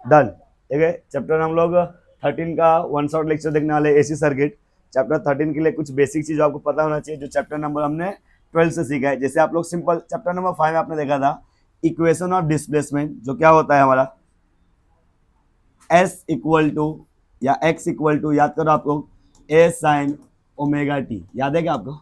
Done. ठीक है, chapter हम लोग 13 का वन शॉट लेक्चर देखने वाले, एसी सर्किट। चैप्टर 13 के लिए कुछ बेसिक चीज आपको पता होना चाहिए जो चैप्टर नंबर हमने 12 से सीखा है। जैसे आप लोग सिंपल चैप्टर नंबर 5 में आपने देखा था इक्वेशन ऑफ डिस्प्लेसमेंट, जो क्या होता है हमारा एस इक्वल टू या एक्स इक्वल टू, याद करो आप लोग, ए साइन ओमेगा टी, याद है क्या आपको?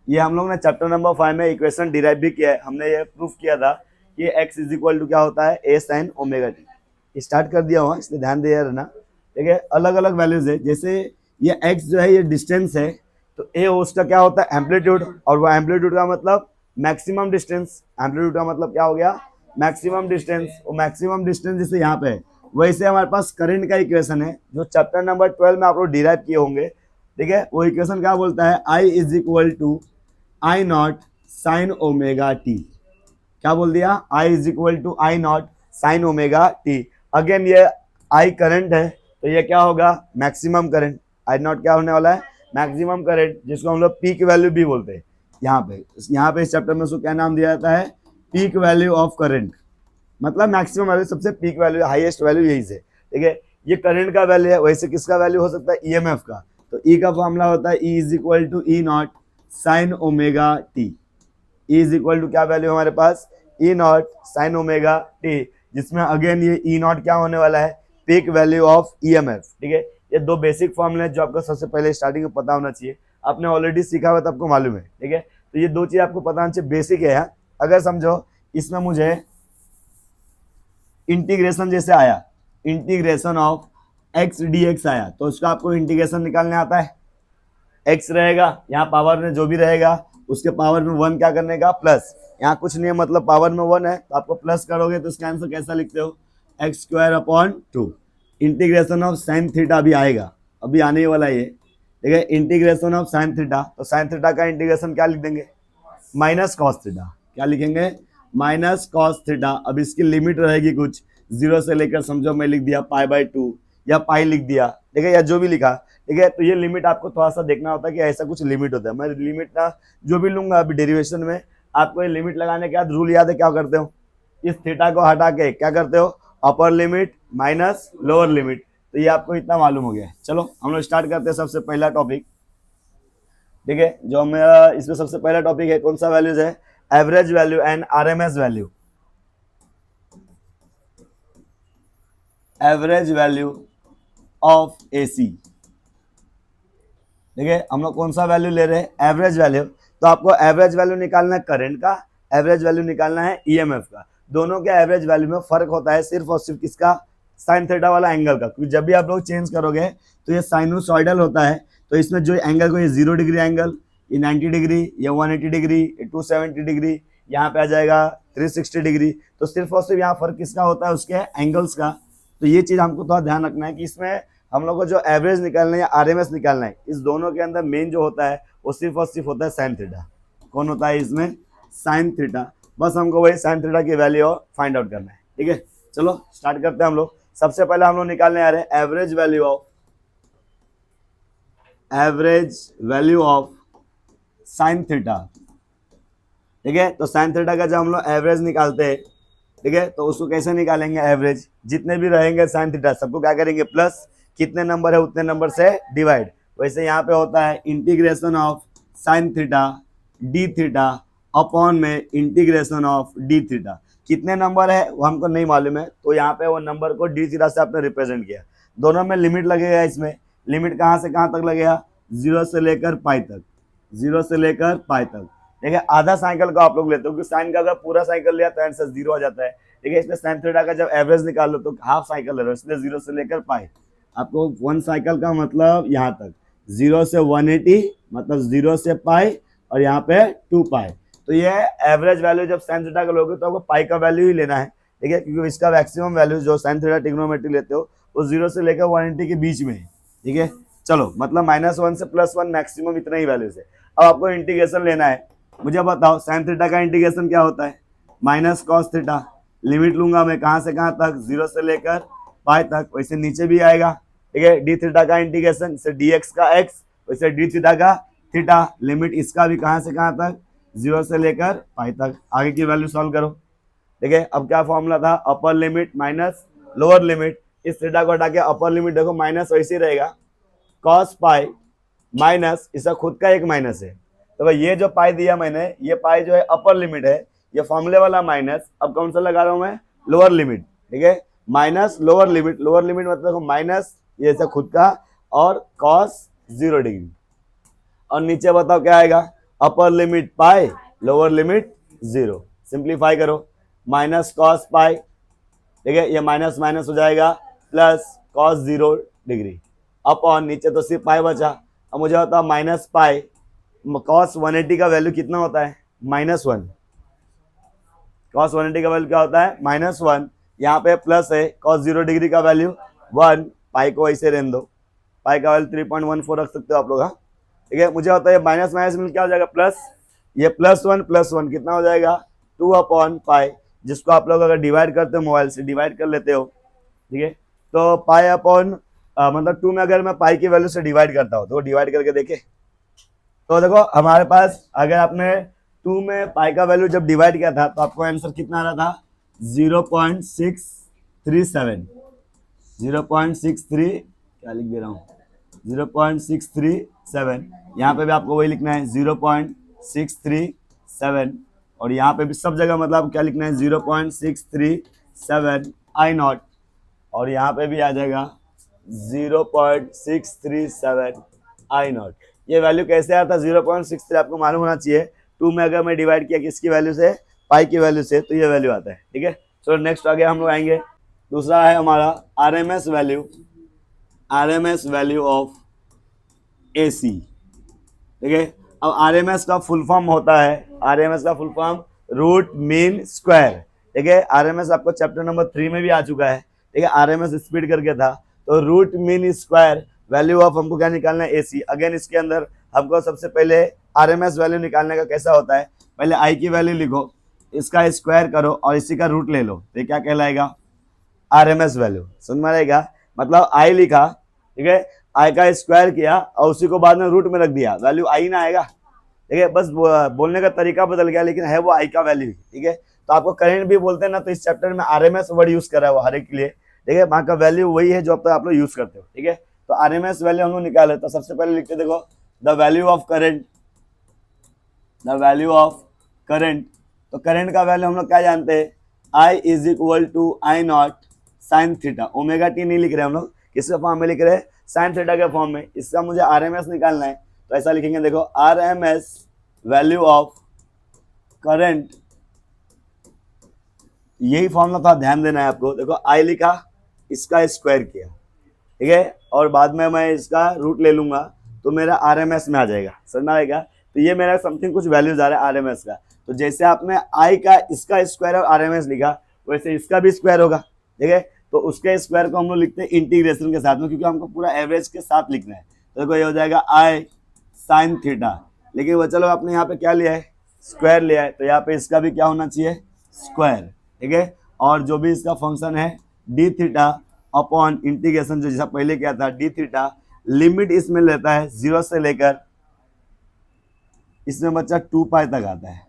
ये हम लोग ने चैप्टर नंबर 5 में इक्वेशन डिराइव भी किया है, हमने ये प्रूफ किया था कि x इज इक्वल टू क्या होता है ए साइन ओमेगा टी। स्टार्ट कर दिया हुआ, इसलिए ध्यान दिया रहना। ठीक है, अलग अलग वैल्यूज है, जैसे ये x जो है ये डिस्टेंस है, तो ए उसका क्या होता है एम्पलीट्यूड, और वो एम्पलीट्यूड का मतलब मैक्सिमम डिस्टेंस। एम्पलीट्यूड का मतलब क्या हो गया मैक्सिमम डिस्टेंस, वो मैक्सिमम डिस्टेंस जैसे यहाँ पे है वैसे हमारे पास करंट का इक्वेशन है जो चैप्टर नंबर 12 में आप लोग डिराइव किए होंगे। ठीक है, वो इक्वेशन क्या बोलता है I is equal to I not sine omega T. क्या बोल दिया? I is equal to I not sine omega t. Again ये आई करंट है, तो ये क्या होगा मैक्सिमम करंट। आई नॉट क्या होने वाला है मैक्सिमम करंट, जिसको हम लोग पीक वैल्यू भी बोलते हैं। यहाँ पे इस चैप्टर में उसको क्या नाम दिया जाता है पीक वैल्यू ऑफ करंट, मतलब मैक्सिमम वैल्यू, सबसे पीक वैल्यू, हाईएस्ट वैल्यू यही से। ठीक है, ये करंट का वैल्यू है, वैसे किसका वैल्यू हो सकता है ईएमएफ का। तो ई का फॉर्मूला होता है E is equal to E not sine omega T. E is equal to क्या वैल्यू हमारे पास E not sine omega T, जिसमें अगेन ये ई नॉट क्या होने वाला है पीक वैल्यू ऑफ ईएमएफ। ठीक है, ये दो बेसिक फॉर्मूले जो आपको सबसे पहले स्टार्टिंग में पता होना चाहिए, आपने ऑलरेडी सीखा हुआ तो आपको मालूम है। ठीक है, तो ये दो चीज आपको पता होना चाहिए, बेसिक है यार। अगर समझो इसमें मुझे इंटीग्रेशन जैसे आया, integration of x D x आया, तो उसका आपको इंटीग्रेशन निकालने आता है। एक्स रहेगा, यहाँ पावर में जो भी रहेगा उसके पावर में वन क्या करने का प्लस, यहाँ कुछ नहीं है मतलब पावर में वन है तो आपको प्लस करोगे तो इसका आंसर कैसा लिखते हो x square upon two. Integration of sine theta भी आएगा, अभी आने ही वाला ये। ठीक है, इंटीग्रेशन ऑफ साइन थीटा, तो साइन थीटा का इंटीग्रेशन क्या लिख देंगे माइनस कॉस थीटा। क्या लिखेंगे माइनस कॉस थीटा। अब इसकी लिमिट रहेगी कुछ जीरो से लेकर, समझो मैं लिख दिया पाई बाई टू या पाई लिख दिया, ठीक है, या जो भी लिखा। ठीक है, तो ये लिमिट आपको थोड़ा सा देखना होता है कि ऐसा कुछ लिमिट होता है। मैं लिमिट ना जो भी लूंगा अभी डेरिवेशन में, आपको ये लिमिट लगाने के बाद रूल याद है क्या करते हो, इस थीटा को हटा के क्या करते हो अपर लिमिट माइनस लोअर लिमिट। तो ये आपको इतना मालूम हो गया। चलो हम लोग स्टार्ट करते हैं सबसे पहला टॉपिक। ठीक है, जो मेरा इसमें सबसे पहला टॉपिक है कौन सा वैल्यूज है average value and RMS value. Average value of AC. ठीक है, हम लोग कौन सा वैल्यू ले रहे हैं एवरेज वैल्यू। तो आपको एवरेज वैल्यू निकालना है करंट का, एवरेज वैल्यू निकालना है ईएमएफ का। दोनों के एवरेज वैल्यू में फर्क होता है सिर्फ और सिर्फ किसका साइन थीटा वाला एंगल का, क्योंकि जब भी आप लोग चेंज करोगे तो ये साइनोसॉइडल होता है, तो इसमें जो एंगल को ये 0 डिग्री एंगल, ये 90 डिग्री, ये 180 डिग्री, ये 270 डिग्री, यहाँ पे आ जाएगा 360 डिग्री। तो सिर्फ और सिर्फ यहाँ फर्क किसका होता है उसके एंगल्स का। तो ये चीज हमको थोड़ा ध्यान रखना है कि इसमें हम लोग को जो एवरेज निकालना है या आरएमएस निकालना है, इस दोनों के अंदर मेन जो होता है वो सिर्फ और सिर्फ होता है साइन थीटा। कौन होता है इसमें साइन थीटा। बस हमको वही साइन थीटा की वैल्यू फाइंड आउट करना है। ठीक है, चलो स्टार्ट करते हैं हम लोग। सबसे पहले हम लोग निकालने आ रहे हैं average value of sine theta. ठीक है, तो साइन थीटा का जब हम लोग एवरेज निकालते हैं, ठीक है, तो उसको कैसे निकालेंगे एवरेज, जितने भी रहेंगे साइन थीटा सबको क्या करेंगे प्लस, कितने नंबर है उतने नंबर से डिवाइड। वैसे यहाँ पे होता है integration of sine theta d theta upon में इंटीग्रेशन ऑफ डी थीटा। कितने नंबर है वो हमको नहीं मालूम है, तो यहाँ पे वो नंबर को डी थीटा से आपने रिप्रेजेंट किया। दोनों में लिमिट लगेगा, इसमें लिमिट कहाँ से कहाँ तक लगेगा जीरो से लेकर पाई तक, जीरो से लेकर पाई तक। ठीक है, आधा साइकिल का आप लोग लेते हो क्योंकि साइन का अगर पूरा साइकिल लिया तो आंसर जीरो आ जाता है। ठीक है, इसमें साइन थीटा का जब एवरेज निकाल लो तो हाफ साइकिल ले लो, इसलिए जीरो से लेकर पाई। आपको वन साइकिल का मतलब यहाँ तक, जीरो से 180 मतलब जीरो से पाई और यहाँ पे 2 पाई। तो ये एवरेज वैल्यू जब साइन थीटा का लोगे तो आपको पाई का वैल्यू ही लेना है। ठीक है, क्योंकि इसका मैक्सिमम वैल्यू जो साइन थीटा ट्रिग्नोमेट्री लेते हो वो जीरो से लेकर 180 के बीच में है। ठीक है, चलो मतलब -1 से +1 मैक्सिमम इतना ही वैल्यू से। अब आपको इंटीग्रेशन लेना है। मुझे बताओ साइन थीटा का इंटीग्रेशन क्या होता है माइनस कॉस थीटा। लिमिट लूंगा मैं कहाँ से कहाँ तक जीरो से लेकर पाई तक, वैसे नीचे भी आएगा। ठीक है, डी थीटा का इंटीग्रेशन से डी एक्स का एक्स, वैसे डी थीटा का थीटा। लिमिट इसका भी कहाँ से कहाँ तक जीरो से लेकर पाई तक। आगे की वैल्यू सॉल्व करो। ठीक है, अब क्या फॉर्मूला था अपर लिमिट माइनस लोअर लिमिट, इस थीटा को हटा के अपर लिमिट देखो माइनस वैसे ही रहेगा, कॉस पाई माइनस इसका खुद का एक माइनस है, तो भाई ये जो पाई दिया मैंने, ये पाई जो है अपर लिमिट है, ये फॉर्मूले वाला माइनस, अब कौन सा लगा रहा हूं मैं, लोअर लिमिट, ठीक है, minus lower limit, lower limit मतलब माइनस ये इसका खुद का और कॉस 0 डिग्री, और नीचे बताओ क्या आएगा, अपर लिमिट पाई लोअर लिमिट 0, सिंप्लीफाई करो, माइनस कॉस पाई, ठीक है, ये माइनस माइनस हो जाएगा प्लस कॉस 0 डिग्री, अपॉन नीचे तो सिर्फ पाई बचा, अब मुझे बताओ माइनस पाई कॉस 180 का वैल्यू कितना होता है, -1, कॉस 180 का वैल्यू क्या होता है, -1, यहाँ पे प्लस है, कॉस 0 डिग्री का वैल्यू 1, पाई को ऐसे रहने दो, पाई का वैल्यू 3.14 रख सकते हो आप लोग, हाँ, ठीक है, मुझे होता है माइनस माइनस में क्या हो जाएगा प्लस, ये +1 कितना हो जाएगा 2/पाई, जिसको आप लोग अगर डिवाइड करते हो मोबाइल से डिवाइड कर लेते हो, ठीक है, तो पाई अपॉन मतलब 2 में अगर मैं पाई की वैल्यू से डिवाइड करता हूँ तो डिवाइड करके देखे, तो देखो हमारे पास अगर आपने 2 में पाई का वैल्यू जब डिवाइड किया था तो आपको आंसर कितना आ रहा था 0.637, 0.63 क्या लिख दे रहा हूँ 0.637, यहाँ पे भी आपको वही लिखना है 0.637, और यहाँ पे भी सब जगह मतलब क्या लिखना है 0.637 I0, और यहाँ पे भी आ जाएगा 0.637 I0। ये वैल्यू कैसे आता है 0.63, आपको मालूम होना चाहिए, 2 में अगर मैं डिवाइड किया किसकी वैल्यू से, पाई की वैल्यू से, तो ये वैल्यू आता है, ठीक है। चलो नेक्स्ट आगे हम लोग आएंगे, दूसरा है हमारा RMS वैल्यू ऑफ AC, ठीक है। अब RMS का फुल फॉर्म होता है, RMS का full form root mean square, ठीक है, RMS आपको चैप्टर नंबर 3 में भी आ चुका है, ठीक है, RMS स्पीड करके था, तो root mean square value of हमको क्या निकालना है AC। अगेन इसके अंदर हमको सबसे पहले RMS वैल्यू निकालने का कैसा होता है, पहले I की वैल्यू लिखो, इसका स्क्वायर करो और इसी का रूट ले लो, तो क्या कहलाएगा RMS वैल्यू, समझ में आएगा, मतलब I लिखा, ठीक है, I का स्क्वायर किया और उसी को बाद में रूट में रख दिया, वैल्यू I ना आएगा, ठीक है, बस बोलने का तरीका बदल गया लेकिन है वो I का वैल्यू, ठीक है। तो आपको करंट भी बोलते हैं ना, तो इस चैप्टर में RMS वर्ड यूज करा है वो हर एक के लिए, ठीक है, वहां का वैल्यू वही है जो अब तक आप लोग यूज करते हो, ठीक है। तो RMS वैल्यू हम लोग निकाले, तो सबसे पहले लिखते देखो द वैल्यू ऑफ करंट, तो करंट का वैल्यू हम लोग क्या जानते हैं, I is equal to I0 sine theta, omega T नहीं लिख रहे हम लोग, किसके फॉर्म में लिख रहे हैं, साइन थीटा के फॉर्म में, इसका मुझे RMS निकालना है, तो ऐसा लिखेंगे देखो RMS वैल्यू ऑफ करंट, यही फॉर्मूला था, ध्यान देना है आपको, देखो I लिखा, इसका स्क्वायर किया, ठीक है, और बाद में मैं इसका रूट ले लूंगा तो मेरा RMS में आ जाएगा, समझ आएगा। तो ये मेरा समथिंग कुछ वैल्यूज आ रहा है RMS का, तो जैसे आपने I का इसका स्क्वायर और RMS लिखा वैसे इसका भी स्क्वायर होगा, ठीक है, तो उसके स्क्वायर को हम लोग लिखते हैं इंटीग्रेशन के साथ में, क्योंकि हमको पूरा एवरेज के साथ लिखना है, तो देखो ये हो जाएगा I साइन थीटा, लेकिन वो चलो आपने यहाँ पे क्या लिया है स्क्वायर लिया है, तो यहाँ पे इसका भी क्या होना चाहिए स्क्वायर, ठीक है, और जो भी इसका फंक्शन है डी थीटा अपॉन इंटीग्रेशन जो जैसा पहले किया था डी थीटा, लिमिट इसमें लेता है 0 से लेकर, इसमें बच्चा 2 पाई तक आता है,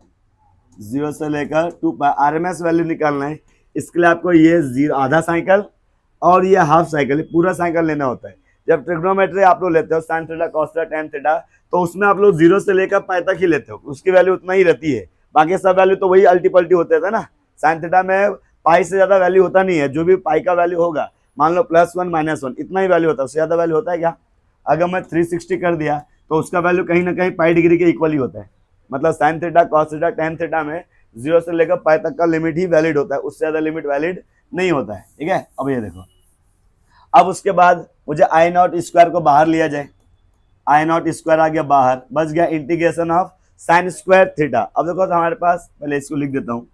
0 से लेकर 2 पाई, RMS वैल्यू निकालना है, इसके लिए आपको ये 0 आधा साइकिल और ये हाफ साइकिल, पूरा साइकिल लेना होता है। जब ट्रिग्नोमेट्री आप लोग लेते हो sine theta cos theta tan theta, तो उसमें आप लोग 0 से लेकर पाई तक ही लेते हो, उसकी वैल्यू उतना ही रहती है, बाकी सब वैल्यू तो वही अल्टी पल्टी होते थे ना, साइन थीटा में पाई से ज्यादा वैल्यू होता नहीं है, जो भी पाई का वैल्यू होगा मान लो +1 -1 इतना ही वैल्यू होता है, उससे ज्यादा वैल्यू होता है क्या। अगर मैं 360 कर दिया तो उसका वैल्यू कहीं ना कहीं पाई डिग्री के इक्वल ही होता है, मतलब sine theta cos theta tan theta में 0 से लेकर पाई तक का लिमिट ही वैलिड होता है, उससे ज्यादा लिमिट वैलिड नहीं होता है, ठीक है। अब ये देखो, अब उसके बाद मुझे I0 स्क्वायर को बाहर लिया जाए, I0 स्क्वायर आ गया बाहर, बच गया integration of sine square theta. अब देखो तो हमारे पास, पहले इसको लिख देता हूँ,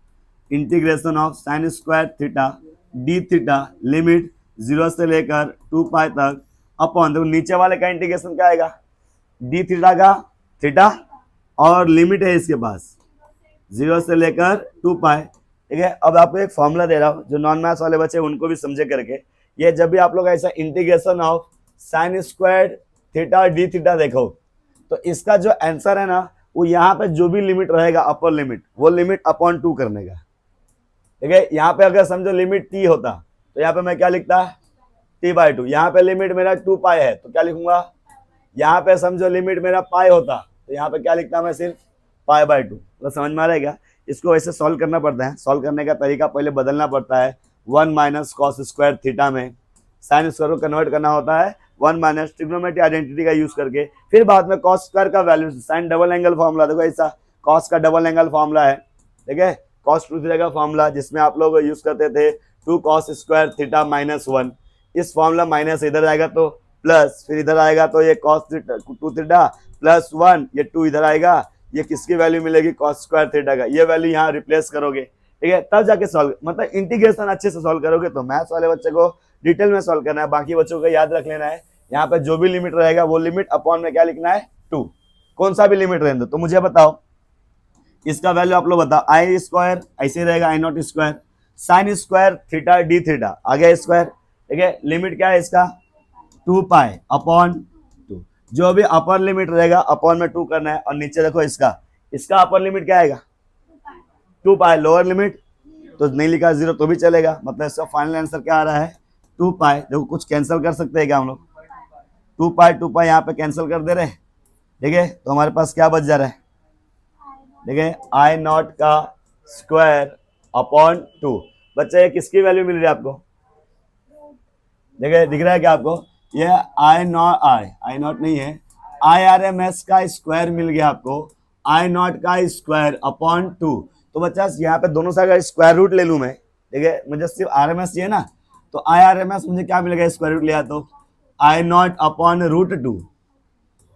integration of sine square theta d theta limit 0 से लेकर 2 पाई तक अपॉन, देखो नीचे वाले का इंटीग्रेशन क्या आएगा डी थीटा का थीटा, और लिमिट है इसके पास 0 से लेकर 2 पाई, ठीक है। अब आपको एक फॉर्मूला दे रहा हूँ, जो नॉन मैथ्स वाले बच्चे उनको भी समझे करके, ये जब भी आप लोग ऐसा integration of sine square theta और डी थीटा देखो, तो इसका जो आंसर है ना, वो यहाँ पे जो भी लिमिट रहेगा अपर लिमिट, वो लिमिट अपॉन 2 करने का, ठीक है। यहाँ पे अगर समझो लिमिट t होता तो यहाँ पे मैं क्या लिखता, t/2। यहाँ पे लिमिट मेरा 2 पाई है तो क्या लिखूंगा, यहाँ पे समझो लिमिट मेरा पाई होता तो यहाँ पे क्या लिखता मैं, सिर्फ π/2। तो समझ में आ रहा है क्या? इसको ऐसे सॉल्व करना पड़ता है। सॉल्व करने का तरीका पहले बदलना पड़ता है, 1 माइनस कॉस स्क्वायर थीटा में साइन स्क्वायर को कन्वर्ट करना होता है 1 माइनस ट्रिग्नोमेट्रिक आइडेंटिटी का यूज करके, फिर बाद में कॉस स्क्वायर का value sine double angle formula, देखो ऐसा कॉस का डबल एंगल फॉर्मूला है, ठीक है, कॉस 2 थीटा का फॉर्मूला जिसमें आप लोग यूज करते थे 2 कॉस स्क्वायर थीटा माइनस 1। इस फॉर्मूला माइनस इधर आएगा तो प्लस, फिर इधर आएगा तो ये कॉस 2 थीटा प्लस 1, ये 2 इधर आएगा, ये किसकी वैल्यू मिलेगी, कॉस स्क्वायर थीटा का, ये वैल्यू यहाँ रिप्लेस करोगे, ठीक है, तब जाके सॉल्व, मतलब इंटीग्रेशन अच्छे से सॉल्व करोगे। तो मैथ्स वाले बच्चे को डिटेल में सॉल्व करना है, बाकी बच्चों को याद रख लेना है, यहाँ पे जो भी लिमिट रहेगा वो लिमिट अपॉन में क्या लिखना है 2, कौन सा भी लिमिट रहने दो। तो मुझे बताओ इसका वैल्यू आप लोग बताओ, आई स्क्वायर ऐसे रहेगा I not square sine square theta d theta आ गया स्क्वायर, ठीक है, लिमिट क्या है इसका 2 पाई अपॉन 2, जो भी अपर लिमिट रहेगा अपॉन में 2 करना है, और नीचे देखो इसका अपर लिमिट क्या आएगा 2 पाई, लोअर लिमिट तो नहीं लिखा 0 तो भी चलेगा, मतलब इसका फाइनल आंसर क्या आ रहा है 2 पाई। देखो कुछ कैंसिल कर सकते हैं क्या हम लोग, 2 पाई यहाँ पे कैंसिल कर दे रहे हैं, ठीक है, तो हमारे पास क्या बच जा रहा है, देखिए आई नॉट का स्क्वायर अपॉन 2। बच्चे ये किसकी वैल्यू मिल रही है आपको, देखिए दिख रहा है क्या आपको, ये आई नॉट नहीं है, IRMS का स्क्वायर मिल गया आपको, आई नॉट का स्क्वायर अपॉन 2। तो बच्चा यहाँ पे दोनों साइड का स्क्वायर रूट ले लूँ मैं, ठीक है, मुझे सिर्फ RMS चाहिए ना, तो IRMS मुझे क्या मिलेगा, स्क्वायर रूट लिया तो आई नॉट अपॉन √2,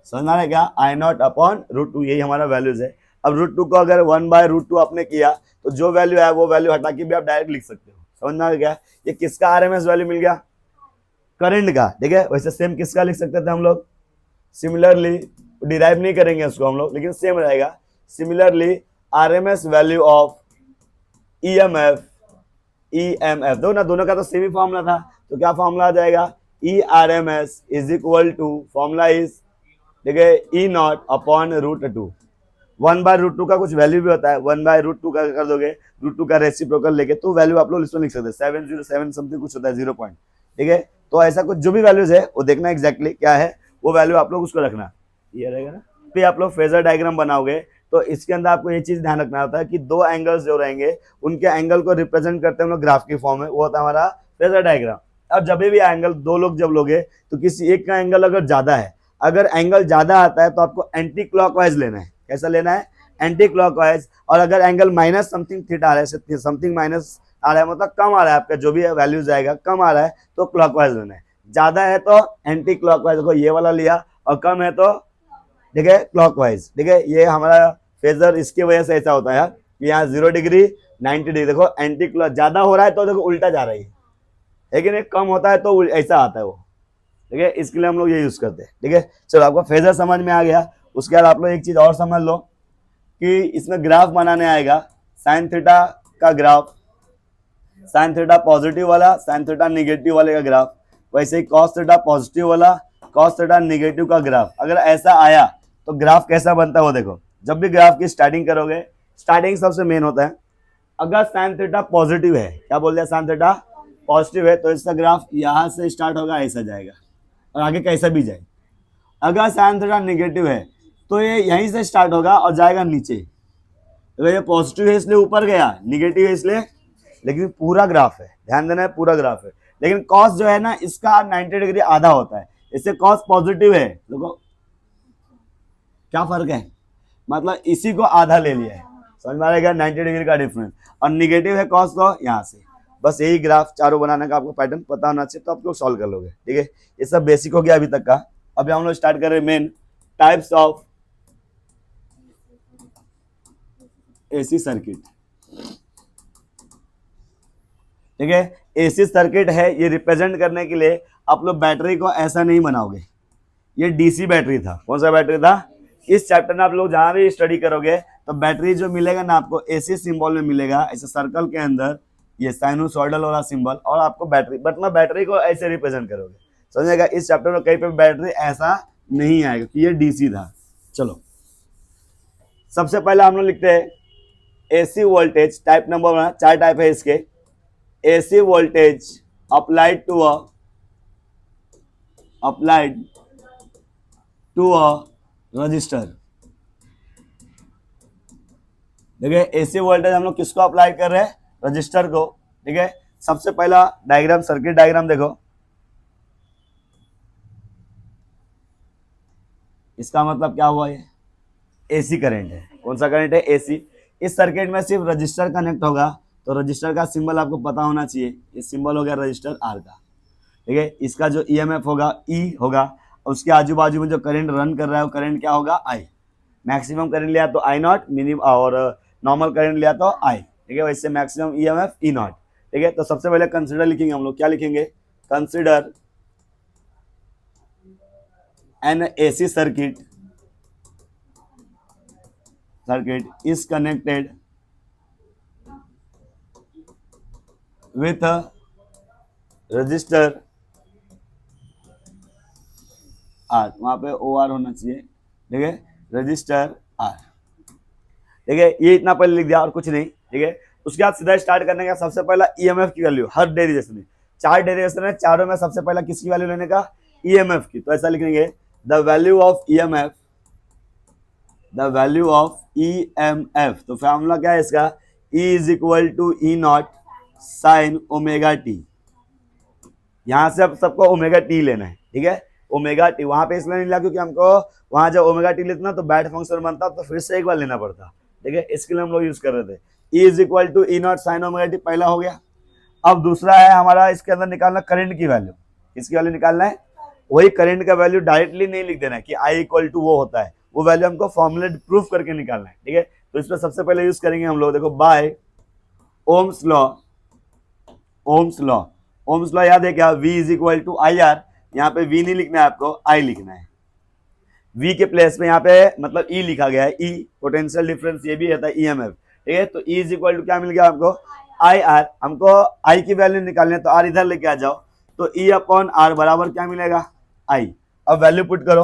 समझ आ रहा है क्या, आई नॉट अपॉन √2, यही हमारा वैल्यूज है। अब √2 को अगर 1/√2 आपने किया तो जो वैल्यू है वो वैल्यू हटा के भी आप डायरेक्ट लिख सकते हो, समझ में आ रहा है क्या, ये किसका RMS वैल्यू मिल गया, करंट का, ठीक है। वैसे सेम किसका लिख सकते थे हम लोग, सिमिलरली डिराइव नहीं करेंगे उसको हम लोग, लेकिन सेम रहेगा, similarly RMS value of EMF दो ना, दोनों का तो सेम ही फॉर्मूला था, तो क्या फॉर्मूला आ जाएगा, ERMS is equal to formula is, ठीक है, E नॉट अपॉन √2, 1/√2 का कुछ वैल्यू भी होता है, 1/√2 का कर दोगे √2 का रेसिप्रोकल लेके तो वैल्यू आप लोग इसमें लिख सकते हैं 707 समथिंग कुछ होता है 0 पॉइंट, ठीक है। तो ऐसा कुछ जो भी वैल्यूज है वो देखना एग्जैक्टली क्या है, वो वैल्यू आप लोग उसको रखना, ये रहेगा ना। फिर आप लोग फेजर डायग्राम बनाओगे तो इसके अंदर आपको ये चीज ध्यान रखना होता है कि दो एंगल्स जो रहेंगे उनके एंगल को रिप्रेजेंट करते हैं हम लोग ग्राफ की फॉर्म में, वो होता है हमारा फेजर डायग्राम। अब जब भी एंगल दो लोग जब लोगे तो किसी एक का एंगल अगर ज्यादा है, अगर एंगल ज्यादा आता है तो आपको एंटी क्लॉकवाइज लेना है, कैसा लेना है, एंटी क्लॉकवाइज। और अगर एंगल माइनस समथिंग थीटा आ रहा है, समथिंग माइनस आ रहा है, मतलब कम आ रहा है आपका जो भी वैल्यू जाएगा, कम आ रहा है तो क्लॉकवाइज लेना है, ज्यादा है तो एंटी क्लॉकवाइज, देखो ये वाला लिया, और कम है तो ठीक है क्लॉकवाइज, ठीक है। ये हमारा फेजर इसकी वजह से ऐसा होता है यार, यहाँ 0 डिग्री 90 डिग्री, देखो एंटी क्लॉक ज्यादा हो रहा है तो देखो उल्टा जा रही है, लेकिन कम होता है तो ऐसा आता है वो, ठीक है, इसके लिए हम लोग ये यूज करते हैं, ठीक है। चलो आपको फेजर समझ में आ गया। उसके बाद आप लोग एक चीज और समझ लो कि इसमें ग्राफ बनाने आएगा, साइन थीटा का ग्राफ, साइन थीटा पॉजिटिव वाला, साइन थीटा निगेटिव वाले का ग्राफ, वैसे ही कॉस थीटा पॉजिटिव वाला, कॉस थीटा निगेटिव का ग्राफ। अगर ऐसा आया तो ग्राफ कैसा बनता है वो देखो। जब भी ग्राफ की स्टार्टिंग करोगे, स्टार्टिंग सबसे मेन होता है, अगर साइन थीटा पॉजिटिव है, क्या बोल दिया, साइन थीटा पॉजिटिव है तो इसका ग्राफ यहाँ से स्टार्ट होगा, ऐसा जाएगा और आगे कैसा भी जाए। अगर साइन थीटा निगेटिव है तो ये यहीं से स्टार्ट होगा और जाएगा नीचे, अगर ये पॉजिटिव है इसलिए ऊपर गया, निगेटिव है इसलिए, लेकिन पूरा ग्राफ है, ध्यान देना है पूरा ग्राफ है। लेकिन कॉस जो है ना इसका 90 डिग्री आधा होता है, इससे कॉस पॉजिटिव है, देखो क्या फर्क है, मतलब इसी को आधा ले लिया है, समझ में आ रहा है 90 डिग्री का डिफरेंस, और निगेटिव है कॉस तो यहाँ से। बस यही ग्राफ चारों बनाने का आपको पैटर्न पता होना चाहिए तो आप लोग सॉल्व कर लोगे, ठीक है। ये सब बेसिक हो गया अभी तक का। अभी हम लोग स्टार्ट कर रहे हैं main types of AC circuit, ठीक है। एसी सर्किट है, ये रिप्रेजेंट करने के लिए आप लोग बैटरी को ऐसा नहीं बनाओगे, ये डीसी बैटरी था, कौन सा बैटरी था, इस चैप्टर में आप लोग जहां भी स्टडी करोगे तो बैटरी जो मिलेगा ना आपको एसी सिंबल में मिलेगा, ऐसे सर्कल के अंदर ये साइनोसॉइडल वाला सिंबल, और आपको बैटरी, बट मैं बैटरी को ऐसे रिप्रेजेंट करोगे, समझेगा। इस चैप्टर में कहीं पे बैटरी ऐसा नहीं आएगा कि ये डीसी था। चलो सबसे पहले हम लोग लिखते हैं AC voltage, type number 1, 4 type है इसके। AC voltage applied to a register. देखिए एसी वोल्टेज हम लोग किसको अप्लाई कर रहे हैं, रजिस्टर को। ठीक है, सबसे पहला डायग्राम, सर्किट डायग्राम देखो, इसका मतलब क्या हुआ, ये एसी करंट है। कौन सा करंट है, एसी। इस सर्किट में सिर्फ रजिस्टर कनेक्ट होगा, तो रजिस्टर का सिंबल आपको पता होना चाहिए, ये सिंबल हो गया रजिस्टर आर का। ठीक है, इसका जो ईएमएफ होगा ई होगा, उसके आजू बाजू में जो करंट रन कर रहा है वो करंट क्या होगा, आई। मैक्सिमम करंट लिया तो आई नॉट, मिनिमम और नॉर्मल करंट लिया तो आई। ठीक है, वैसे मैक्सिमम ईएमएफ ई नॉट। ठीक है, तो सबसे पहले कंसिडर लिखेंगे हम लोग, क्या लिखेंगे, consider N AC circuit is connected with a resistor R, वहां पे OR होना चाहिए। ठीक है, रजिस्टर R। ठीक है, ये इतना पहले लिख दिया और कुछ नहीं। ठीक है, उसके बाद सीधा स्टार्ट करने का, सबसे पहला ईएमएफ की वैल्यू, हर डेरिवेशन में 4 डेरिवेशन है, चारों में सबसे पहला किसकी वैल्यू लेने का, ईएमएफ की। तो ऐसा लिखेंगे the value of EMF, the value of EMF. तो फॉर्मूला क्या है इसका, E is equal to E not sine omega T. यहां से अब सबको ओमेगा टी लेना है। ठीक है, ओमेगा टी वहां पे इसलिए नहीं लिया क्योंकि हमको वहां जब ओमेगा टी लेते ना तो बैट फंक्शन बनता, तो फिर से एक बार लेना पड़ता। ठीक है, इसके लिए हम लोग यूज कर रहे थे। E is equal to E not sine omega T, पहला हो गया। अब दूसरा है हमारा, इसके अंदर निकालना करंट की वैल्यू। किसकी वैल्यू निकालना है, वही करंट का वैल्यू डायरेक्टली नहीं लिख देना है कि आई इक्वल टू वो होता है, वो वैल्यू हमको फॉर्मूले प्रूफ करके निकालना है। ठीक है, तो इसमें सबसे पहले यूज करेंगे हम लोग, देखो by Ohm's law. Ohm's law, Ohm's law याद है क्या, V is equal to I R. यहाँ पे V नहीं लिखना है आपको, I लिखना है। V के प्लेस में यहाँ पे मतलब E लिखा गया है, E पोटेंशियल डिफरेंस, ये भी रहता है EMF। ठीक है, तो E इज इक्वल टू क्या मिल गया आपको, आई आर। हमको I की वैल्यू निकालनी है, तो R इधर लेके आ जाओ, तो E अपॉन आर बराबर क्या मिलेगा, I। अब वैल्यू पुट करो,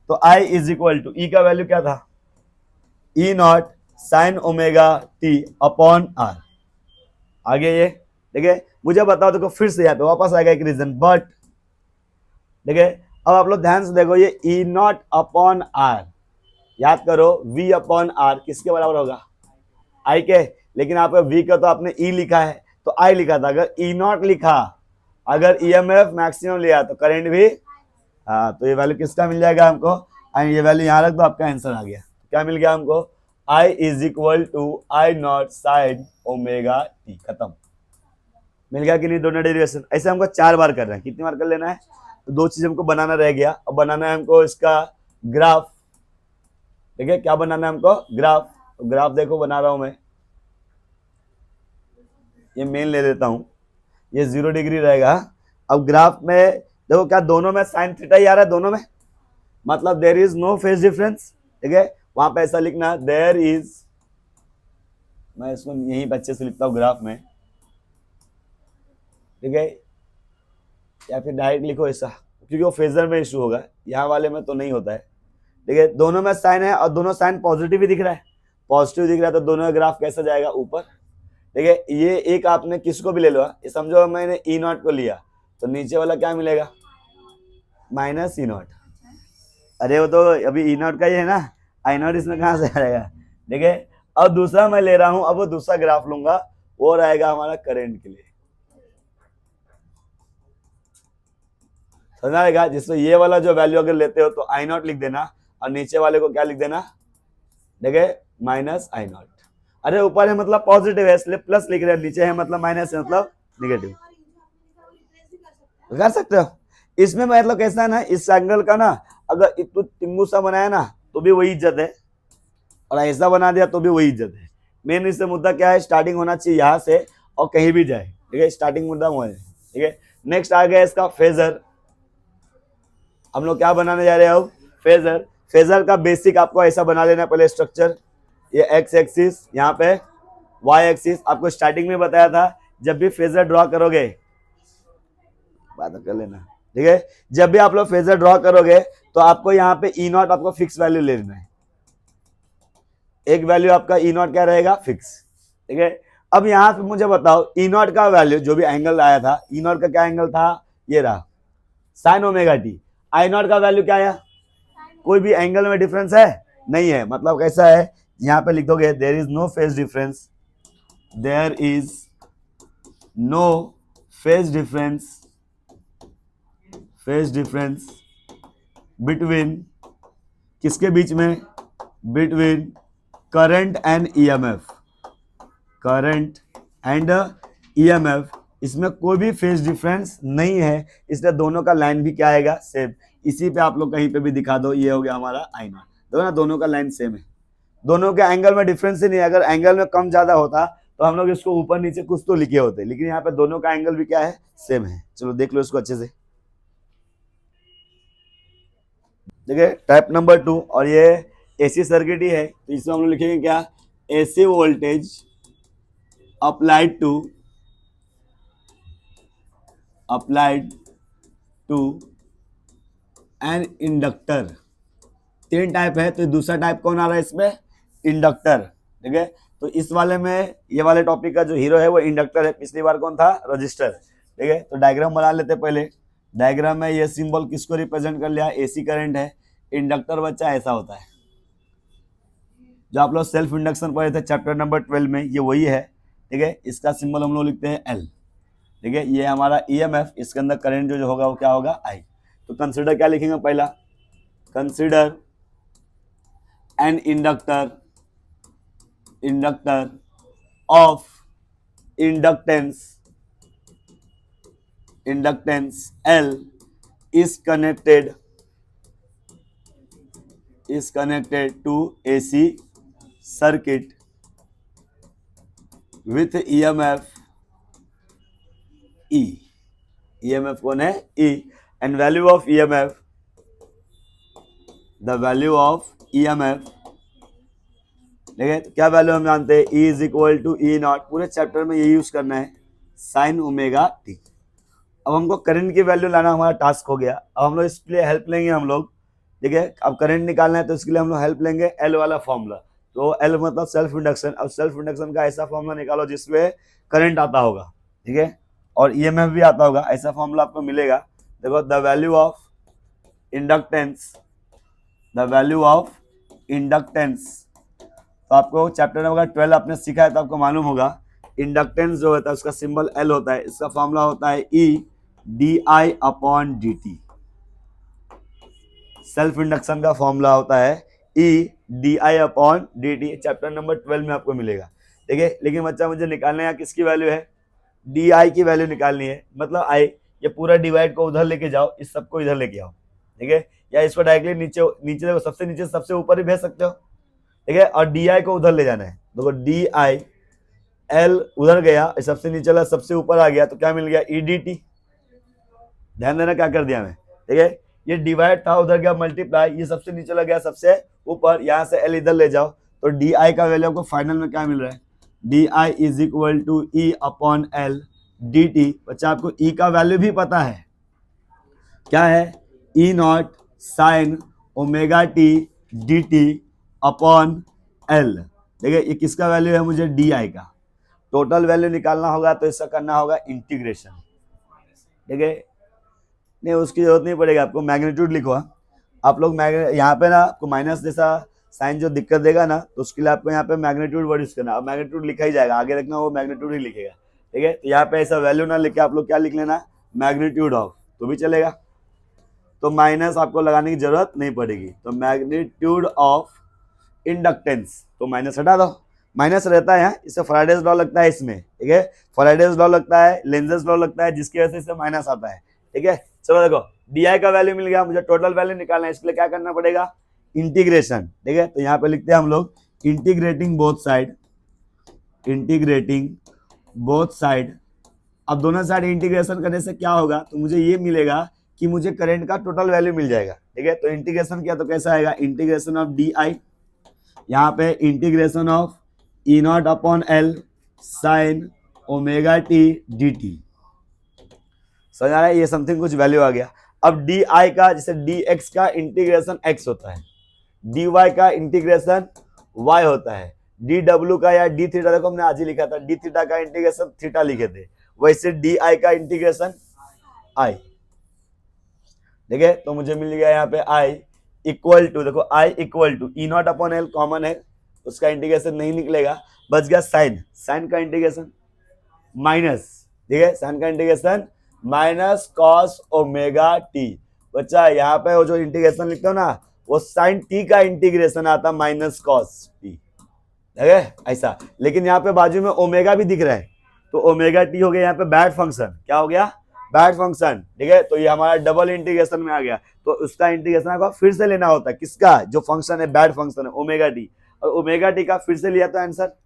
तो I is equal to, E का वैल्यू क्या था, E naught sine omega T upon R. आगे ये देखिए, मुझे बताओ, देखो फिर से यहाँ पे वापस आएगा एक रीजन, बट देखिए अब आप लोग ध्यान से देखो, ये ई नॉट अपॉन आर, याद करो V अपॉन आर किसके बराबर होगा, आई के। लेकिन आपका V का तो आपने E लिखा है, तो I लिखा था। अगर ई नॉट लिखा, अगर EMF मैक्सिमम लिया तो करंट भी, हाँ, तो ये वैल्यू किसका मिल जाएगा हमको, एंड ये वैल्यू यहाँ रख दो, आपका आंसर आ गया। क्या मिल गया हमको, I is equal to I not sine omega T, खत्म। मिल गया कि नहीं दोनों डेरिवेशन। ऐसे हमको 4 बार कर रहे हैं, कितनी बार कर लेना है, तो 2 चीज हमको बनाना रह गया। अब बनाना है हमको इसका ग्राफ। ठीक है, क्या बनाना है हमको, ग्राफ। तो ग्राफ देखो बना रहा हूं मैं, ये मेन ले लेता हूं, ये 0 डिग्री रहेगा। अब ग्राफ में देखो क्या दोनों में साइन थीटा ही आ रहा है, दोनों में, मतलब there is no phase difference. ठीक है, वहां पे ऐसा लिखना, देयर इज, मैं इसको यहीं पे अच्छे से लिखता हूं ग्राफ में। ठीक है, या फिर डायरेक्ट लिखो ऐसा, क्योंकि वो फेजर में इशू होगा, यहाँ वाले में तो नहीं होता है। ठीक है, दोनों में साइन है और दोनों साइन पॉजिटिव ही दिख रहा है, पॉजिटिव दिख रहा है, तो दोनों का ग्राफ कैसा जाएगा, ऊपर। ठीक है, ये एक आपने किसको भी ले लो, ये समझो मैंने ई नॉट को लिया, तो नीचे वाला क्या मिलेगा, माइनस ई नॉट। अरे वो तो अभी ई नॉट का ही है ना, आई नॉट इसमें कहाँ से आएगा। ठीक है, अब दूसरा मैं ले रहा हूं, अब वो दूसरा ग्राफ लूंगा, वो रहेगा हमारा करंट के लिए। समझ आएगा, जिसमें ये वाला जो वैल्यू अगर लेते हो तो आई नॉट लिख देना, और नीचे वाले को क्या लिख देना, देखिए माइनस आई नॉट। अरे ऊपर है मतलब पॉजिटिव है इसलिए प्लस लिख रहे हैं, नीचे है मतलब माइनस है मतलब निगेटिव। कर सकते हो, इसमें मतलब कैसा है ना, इस एंगल का ना, अगर तू टिंगू सा बनाया ना तो भी वही इज्जत है, और ऐसा बना दिया तो भी वही इज्जत है। मेन इससे मुद्दा क्या है, स्टार्टिंग होना चाहिए यहाँ से और कहीं भी जाए। ठीक है, स्टार्टिंग मुद्दा वो है। ठीक है, नेक्स्ट आ गया इसका फेजर। हम लोग क्या बनाने जा रहे हैं अब, फेजर। फेजर का बेसिक आपको ऐसा बना लेना पहले स्ट्रक्चर, ये एक्स एक्सिस, यहाँ पे वाई एक्सिस। आपको स्टार्टिंग में बताया था, जब भी फेजर ड्रॉ करोगे, बात कर लेना। ठीक है, जब भी आप लोग फेजर ड्रॉ करोगे तो आपको यहाँ पे ई नॉट आपको फिक्स वैल्यू ले लेना है। एक वैल्यू आपका ई नॉट क्या रहेगा, फिक्स। ठीक है, अब यहाँ पे मुझे बताओ ई नॉट का वैल्यू, जो भी एंगल आया था, ई नॉट का क्या एंगल था, ये रहा sign omega T. I not का वैल्यू क्या आया, कोई भी एंगल में डिफरेंस है नहीं है, मतलब कैसा है, यहाँ पे लिख दोगे there is no phase difference, there is no phase difference, phase difference between, किसके बीच में, between current and EMF, current and EMF, इसमें कोई भी फेज डिफरेंस नहीं है, इसलिए दोनों का लाइन भी क्या आएगा, सेम। इसी पे आप लोग कहीं पे भी दिखा दो, ये हो गया हमारा आई नॉट, देखो ना दोनों का लाइन सेम है, दोनों के एंगल में डिफरेंस ही नहीं है। अगर एंगल में कम ज्यादा होता तो हम लोग इसको ऊपर नीचे कुछ तो लिखे होते, लेकिन यहाँ पे दोनों का एंगल भी क्या है, सेम है। चलो देख लो इसको अच्छे से, देखिए टाइप नंबर 2, और ये एसी सर्किट ही है, तो इसमें हम लोग लिखेंगे क्या, AC voltage applied to an inductor. तीन टाइप है, तो दूसरा टाइप कौन आ रहा है इसमें, इंडक्टर। ठीक है, तो इस वाले में, ये वाले टॉपिक का जो हीरो है वो इंडक्टर है, पिछली बार कौन था, रजिस्टर। ठीक है, तो डायग्राम बना लेते पहले। डायग्राम में ये सिंबल किसको रिप्रेजेंट कर लिया, एसी करंट है, इंडक्टर बच्चा ऐसा होता है, जो आप लोग सेल्फ इंडक्शन पढ़े थे चैप्टर नंबर 12 में, ये वही है। ठीक है, इसका सिंबल हम लोग लिखते हैं एल। ठीक है, ये हमारा ईएमएफ, इसके अंदर करंट जो होगा वो क्या होगा, आई। तो कंसीडर क्या लिखेंगे पहला, consider an inductor of inductance L is connected to AC circuit with EMF E। EMF कौन है, E, and value of EMF, the value of EMF, ठीक है, तो क्या वैल्यू हम जानते हैं, E is equal to E naught, पूरे चैप्टर में ये यूज करना है, साइन ओमेगा टी। अब हमको करंट की वैल्यू लाना हमारा टास्क हो गया, अब हम लोग इसके लिए हेल्प लेंगे हम लोग। ठीक है, अब करंट निकालना है तो इसके लिए हम लोग हेल्प लेंगे एल वाला फॉर्मूला। तो एल मतलब सेल्फ इंडक्शन, अब सेल्फ इंडक्शन का ऐसा फॉर्मूला निकालो जिसमें करंट आता होगा, ठीक है, और ईएमएफ भी आता होगा, ऐसा फॉर्मूला आपको मिलेगा। देखो द वैल्यू ऑफ इंडक्टेंस, तो आपको चैप्टर नंबर 12 आपने सीखा है तो आपको मालूम होगा, इंडक्टेंस जो होता है उसका सिंबल एल होता है, इसका फॉर्मूला होता है E D I upon D T. Self induction का फॉर्मूला होता है E D I upon D T, chapter number 12 में आपको मिलेगा। ठीक है, लेकिन बच्चा मुझे निकालना है किसकी वैल्यू है, डी आई की वैल्यू निकालनी है, मतलब आई, ये पूरा डिवाइड को उधर लेके जाओ, इस सबको इधर लेके आओ। ठीक है, या इसको डायरेक्टली नीचे देखो, सबसे नीचे सबसे ऊपर ही भेज सकते हो। ठीक है, और डी आई को उधर ले जाना है, देखो डी आई एल उधर गया, सबसे नीचे वाला सबसे ऊपर आ गया, तो क्या मिल गया, ई डी टी। ध्यान देना क्या कर दिया मैं। ठीक है, ये डिवाइड था, उधर गया मल्टीप्लाई, ये सबसे नीचे लग गया सबसे ऊपर, यहाँ से एल इधर ले जाओ, तो डी आई का वैल्यू आपको फाइनल में क्या मिल रहा है, D I is equal to E upon L D T. बच्चा आपको ई का वैल्यू भी पता है, क्या है, E not sine omega T D T upon L. देखिए ये किसका वैल्यू है, मुझे डी आई का टोटल वैल्यू निकालना होगा, तो इसका करना होगा इंटीग्रेशन। ठीक है, नहीं उसकी जरूरत नहीं पड़ेगी, आपको मैग्नीट्यूड लिखो। आप लोग यहाँ पे ना आपको माइनस जैसा साइन जो दिक्कत देगा ना, तो उसके लिए आपको यहाँ पे मैग्नीट्यूड वर्ड यूज करना। अब मैग्नीट्यूड लिखा ही जाएगा, आगे रखना वो मैग्नीट्यूड ही लिखेगा। ठीक है, तो यहाँ पे ऐसा वैल्यू ना लिखे आप लोग क्या लिख लेना, मैग्नीट्यूड ऑफ, तो भी चलेगा, तो माइनस आपको लगाने की जरूरत नहीं पड़ेगी। तो मैग्नीट्यूड ऑफ इंडक्टेंस, तो माइनस हटा दो, माइनस रहता है यहाँ, इससे फैराडेज लॉ लगता है इसमें। ठीक है, फैराडेज लॉ लगता है, लेंजेस लॉ लगता है, जिसकी वजह से इससे माइनस आता है। ठीक है, चलो देखो डी आई का वैल्यू मिल गया, मुझे टोटल वैल्यू निकालना है, इसके लिए क्या करना पड़ेगा, इंटीग्रेशन। ठीक है, तो यहाँ पे लिखते हैं हम लोग इंटीग्रेटिंग बोथ साइड। अब दोनों साइड इंटीग्रेशन करने से क्या होगा, तो मुझे ये मिलेगा कि मुझे करंट का टोटल वैल्यू मिल जाएगा। ठीक है, तो इंटीग्रेशन किया तो कैसा आएगा, इंटीग्रेशन ऑफ डी आई, यहाँ पे integration of E not upon L sine omega T D T. समझ आ रहा है, ये समथिंग कुछ वैल्यू आ गया। अब डी आई का, जैसे डी एक्स का इंटीग्रेशन एक्स होता है, डी वाई का इंटीग्रेशन वाई होता है, डी डब्ल्यू का या डी थीटा, देखो हमने आज ही लिखा था, डी थीटा का इंटीग्रेशन थीटा लिखे थे, वैसे डी आई का इंटीग्रेशन आई। ठीक है, तो मुझे मिल गया यहाँ पे आई इक्वल टू, देखो I equal to E not upon L common है, उसका इंटीग्रेशन नहीं निकलेगा, बच गया साइन, साइन का इंटीग्रेशन माइनस, ठीक है, साइन का integration minus cos omega t. बच्चा यहाँ पे वो जो इंटीग्रेशन लिखते हो ना, वो साइन टी का इंटीग्रेशन आता माइनस कॉस टी, ठीक है ऐसा। लेकिन यहाँ पे बाजू में ओमेगा भी दिख रहा है, तो ओमेगा टी हो गया यहाँ पे बैड फंक्शन, क्या हो गया, बैड फंक्शन, ठीक है। तो ये हमारा डबल इंटीग्रेशन में आ गया, तो उसका इंटीग्रेशन आपको फिर से लेना होता है, किसका, जो फंक्शन है बैड फंक्शन है ओमेगा टी, और ओमेगा टी का फिर से लिया तो आंसर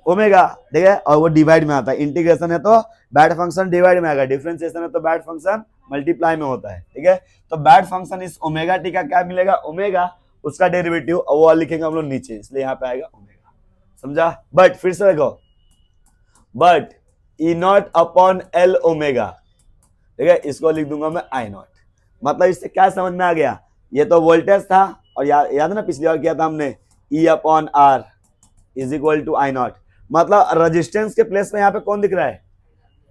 ओमेगा, ठीक है, और वो डिवाइड में आता है, इंटीग्रेशन है तो बैड फंक्शन डिवाइड में आएगा, डिफरेंशिएशन है तो बैड फंक्शन मल्टीप्लाई में होता है, ठीक है। तो बैड फंक्शन इस ओमेगा टी का क्या मिलेगा, ओमेगा, उसका डेरिवेटिव, और वो लिखेंगे हम लोग नीचे, इसलिए यहाँ पे आएगा ओमेगा, समझा। बट फिर से देखो, but E not upon L omega, ठीक है, इसको लिख दूंगा मैं आई नॉट। मतलब इससे क्या समझ में आ गया, ये तो वोल्टेज था, और याद है ना पिछली बार किया था हमने, E upon R is equal to I naught, मतलब रेजिस्टेंस के प्लेस में यहाँ पे कौन दिख रहा है,